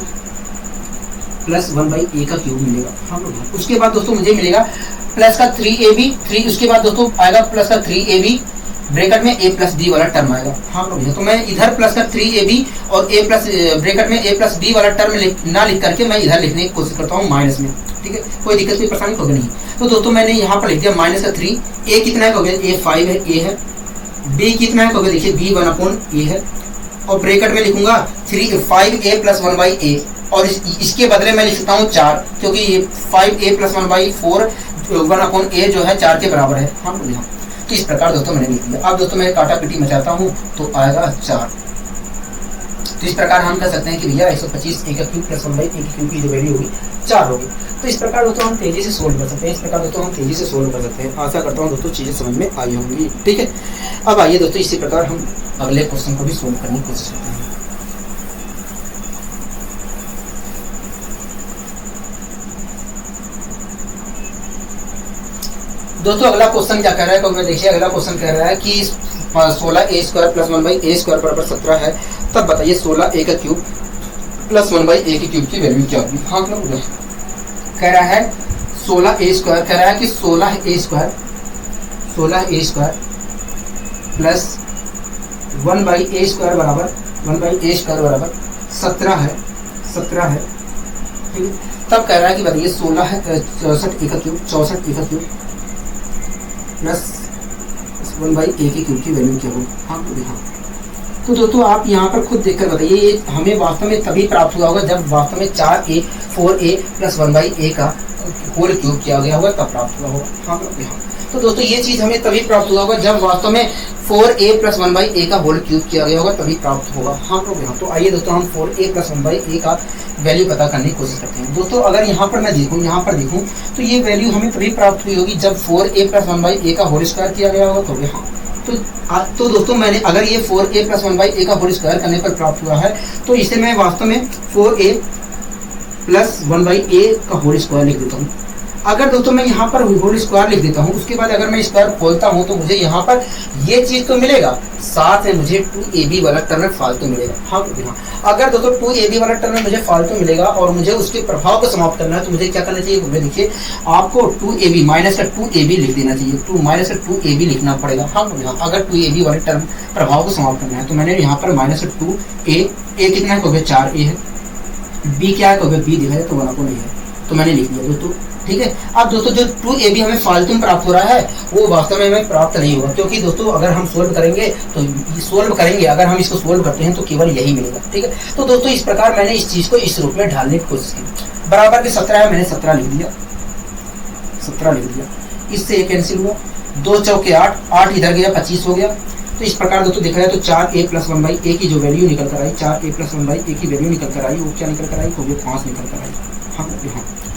प्लस 1/a का क्यूब मिलेगा। हाँ, उसके बाद दोस्तों मुझे मिलेगा प्लस का 3ab, उसके बाद दोस्तों आएगा प्लस का 3ab ब्रैकेट में a प्लस b वाला टर्म आएगा। हाँ तो मैं इधर प्लस का 3ab और a प्लस ब्रैकेट में a प्लस b वाला टर्म ना लिख करके मैं इधर लिखने की कोशिश करता हूँ माइनस में। ठीक है, कोई दिक्कत कोई परेशानी होगी नहीं। तो दोस्तों मैंने यहाँ पर लिख दिया माइनस का 3, a कितना है? हो गया a 5 है, a है। b कितना है? हो गया देखिए b 1/a है, और ब्रैकेट में लिखूंगा 5a प्लस 1/a, और इसके बदले मैं लिख सकता हूँ 4, क्योंकि 5a प्लस 1/4 1/a जो है 4 के बराबर है। हाँ यहाँ तो इस प्रकार दोस्तों मैंने लिख दिया। अब दोस्तों मैं काटा पीटी मचाता हूँ तो आएगा 4। तो इस प्रकार हम कह सकते हैं कि भैया 125 a का क्यूब प्लस 1/a की क्यूब की जो वैल्यू होगी 4 होगी। तो इस प्रकार दोस्तों हम तेजी से सोल्व कर सकते हैं। आशा करता हूँ दोस्तों चीजें समझ में आई होंगी। ठीक है, अब आइए दोस्तों इसी प्रकार हम अगले क्वेश्चन को भी सोल्व करने की कोशिश करते हैं। दोस्तों अगला क्वेश्चन क्या कह रहा है? तो देखिए अगला क्वेश्चन कह रहा है कि 16a² प्लस 1/a² बराबर 17 है, तब बताइए 16a का क्यूब प्लस 1/a की क्यूब की वैल्यू क्या होगी? हाँ कह रहा है 16a², कह रहा है कि 16a² प्लस 1/a² बराबर 17 है। ठीक है, तब कह रहा है कि बताइए 64a का क्यूब प्लस 1/a की क्यूब की वैल्यू क्या होगी? हाँ तो दोस्तों आप यहाँ पर खुद देखकर बताइए, ये हमें वास्तव में तभी प्राप्त हुआ होगा जब वास्तव में 4a प्लस 1/a का होल क्यूब किया गया होगा, तब प्राप्त हुआ होगा। हाँ तो दोस्तों ये चीज हमें तभी प्राप्त हुआ होगा जब वास्तव में 4a प्लस 1/a का होल क्यूब किया गया होगा, तभी प्राप्त होगा। हाँ तो आइए दोस्तों हम 4a प्लस 1/a का वैल्यू पता करने की कोशिश करते हैं। दोस्तों अगर यहाँ पर देखूं तो ये वैल्यू हमें तभी प्राप्त हुई होगी जब 4a प्लस 1/a का होल स्क्वायर किया गया होगा। तो दोस्तों मैंने अगर ये 4a प्लस 1/a का होल स्क्वायर करने पर प्राप्त हुआ है, तो इसे मैं वास्तव में 4a प्लस 1/a का होल स्क्वायर लिख देता हूँ। अगर दोस्तों मैं यहाँ पर होल स्क्वायर लिख देता हूँ, उसके बाद अगर मैं स्क्वायर खोलता हूँ तो मुझे यहाँ पर ये चीज तो मिलेगा, साथ में मुझे 2ab वाला टर्म फालतू मिलेगा। हाँ अगर दोस्तों 2ab वाला टर्म मुझे फालतू मिलेगा और मुझे उसके प्रभाव को समाप्त करना है, तो मुझे क्या करना चाहिए? देखिए आपको 2ab माइनस का 2ab लिख देना चाहिए। माइनस का 2ab लिखना पड़ेगा। हाँ अगर 2ab वाले टर्म प्रभाव को समाप्त करना है, तो मैंने यहाँ पर माइनस का 2a कितना है? 4a है। b क्या है? b दिखा है तो 1/a है, तो मैंने लिख दिया दोस्तों। ठीक है, अब दोस्तों जो 2ab हमें फालतू में प्राप्त हो रहा है वो वास्तव में हमें प्राप्त नहीं होगा, क्योंकि दोस्तों अगर हम सोल्व करेंगे अगर हम इसको सोल्व करते हैं तो केवल यही मिलेगा। ठीक है, तो दोस्तों इस प्रकार मैंने इस चीज को इस रूप में ढालने की कोशिश की। बराबर के 17 है, मैंने 17 लिख दिया। इससे एक कैंसिल हुआ, 2 चौके 8 इधर गया, 25 हो गया। तो इस प्रकार दोस्तों देखा जाए तो 4a प्लस 1/a की जो वैल्यू निकल कर आई, 4a प्लस 1/a की वैल्यू निकल कर आई, वो क्या निकल कर आई? 5 निकल कर आई। हाँ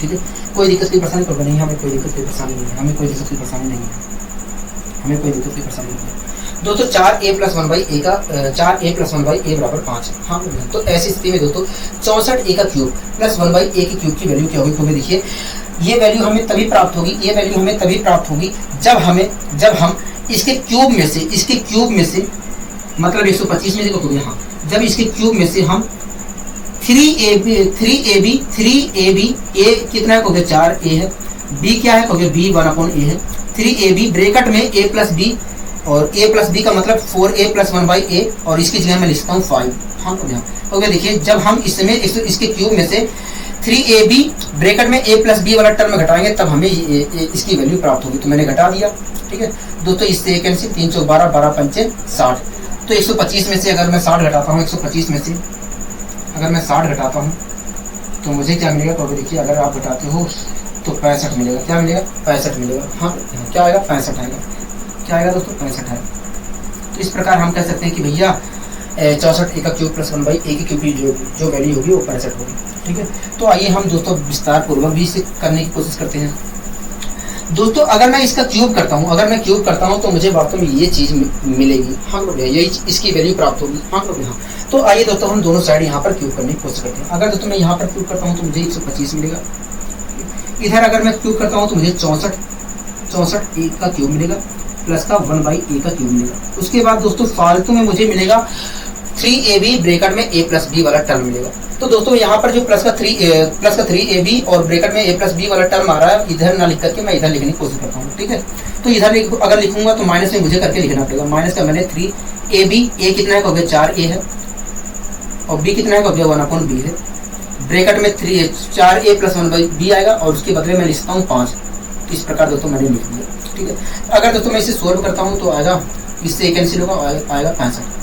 ठीक है, कोई दिक्कत की परेशानी नहीं है, हमें कोई दिक्कत की परेशानी नहीं है। दोस्तों 4a प्लस 1/a बराबर 5 है। हाँ तो ऐसी स्थिति में दोस्तों 64a का क्यूब प्लस 1/a की क्यूब की वैल्यू क्या होगी? तो देखिए ये वैल्यू हमें तभी प्राप्त होगी जब हम इसके क्यूब में से मतलब 125 में से हो गया, हाँ, जब इसके क्यूब में से हम 3ab ए कितना है, हो गया 4a है, b क्या है, हो गया b 1/a है, 3ab ब्रैकेट में a प्लस b, और a प्लस b का मतलब 4a प्लस 1/a, और इसकी जगह मैं लिखता हूँ 5, हाँ हो गया। देखिए जब हम इसमें इसके क्यूब में से 3ab ब्रैकेट में a प्लस b वाला टर्म घटाएंगे तब हमें इसकी वैल्यू प्राप्त होगी, तो मैंने घटा दिया, ठीक है दोस्तों। इससे एक कैंसिल, 3 चौक 12, 12 पंचे 60, तो 125 में से अगर मैं 60 घटाता हूँ, 125 में से अगर मैं 60 घटाता हूँ तो मुझे क्या मिलेगा, तो देखिए अगर आप घटाते हो तो 65 मिलेगा, क्या मिलेगा, 65 मिलेगा, हाँ क्या आएगा, 65 आएगा, क्या आएगा दोस्तों, 65 आएगा। तो इस प्रकार हम कह सकते हैं कि भैया 64 a का क्यूब प्लस 1/a की क्यूब की जो वैल्यू होगी वो 65 होगी, ठीक है। तो आइए हम दोस्तों विस्तार पूर्वक भी इसे करने की कोशिश करते हैं। दोस्तों अगर मैं इसका क्यूब करता हूँ, तो मुझे वास्तव में ये चीज मिलेगी, हाँ यही इसकी वैल्यू प्राप्त होगी, हाँ हाँ। तो आइए दोस्तों हम दोनों साइड यहाँ पर क्यूब करने की कोशिश करते हैं। अगर दोस्तों मैं यहाँ पर क्यूब करता हूँ तो मुझे 125 मिलेगा, इधर अगर मैं क्यूब करता हूँ तो मुझे 64 a का क्यूब मिलेगा प्लस का 1/a का क्यूब मिलेगा। उसके बाद दोस्तों फालतू में मुझे मिलेगा 3ab ब्रैकेट में a प्लस b वाला टर्म मिलेगा। तो दोस्तों यहाँ पर जो प्लस का 3ab और ब्रैकेट में a प्लस b वाला टर्म आ रहा है, इधर ना लिख करके मैं इधर लिखने की कोशिश करता हूँ, ठीक है। तो इधर अगर लिखूंगा तो माइनस में मुझे करके लिखना पड़ेगा, माइनस का मैंने 3ab, a कितना है, हो गया 4a है, और b कितना है, हो गया 1/b है, ब्रैकेट में 4a प्लस 1/b आएगा, और उसके बदले में लिखता हूँ 5। इस प्रकार दोस्तों मैंने लिख दिया, ठीक है। अगर दोस्तों मैं इसे सोल्व करता हूँ तो आएगा, इससे कैंसिल होगा, आएगा 65।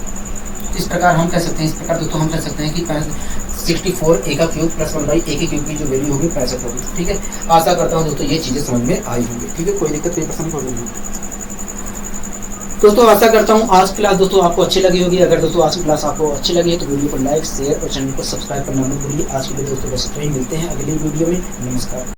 इस प्रकार हम कह सकते हैं कि 64 a का क्यूब प्लस 1/a के क्यूब की जो वैल्यू होगी 65 होगी, ठीक है। आशा करता हूँ दोस्तों ये चीजें समझ में आई होंगी, ठीक है, कोई दिक्कत नहीं, पसंद होगी दोस्तों। आशा करता हूँ आज की क्लास दोस्तों आपको अच्छी लगी होगी। अगर दोस्तों आज की क्लास आपको अच्छी लगी है तो वीडियो को लाइक, शेयर और चैनल को सब्सक्राइब करना मत भूलिए। आज के लिए दोस्तों बस इतना ही, मिलते हैं अगली वीडियो में, नमस्कार।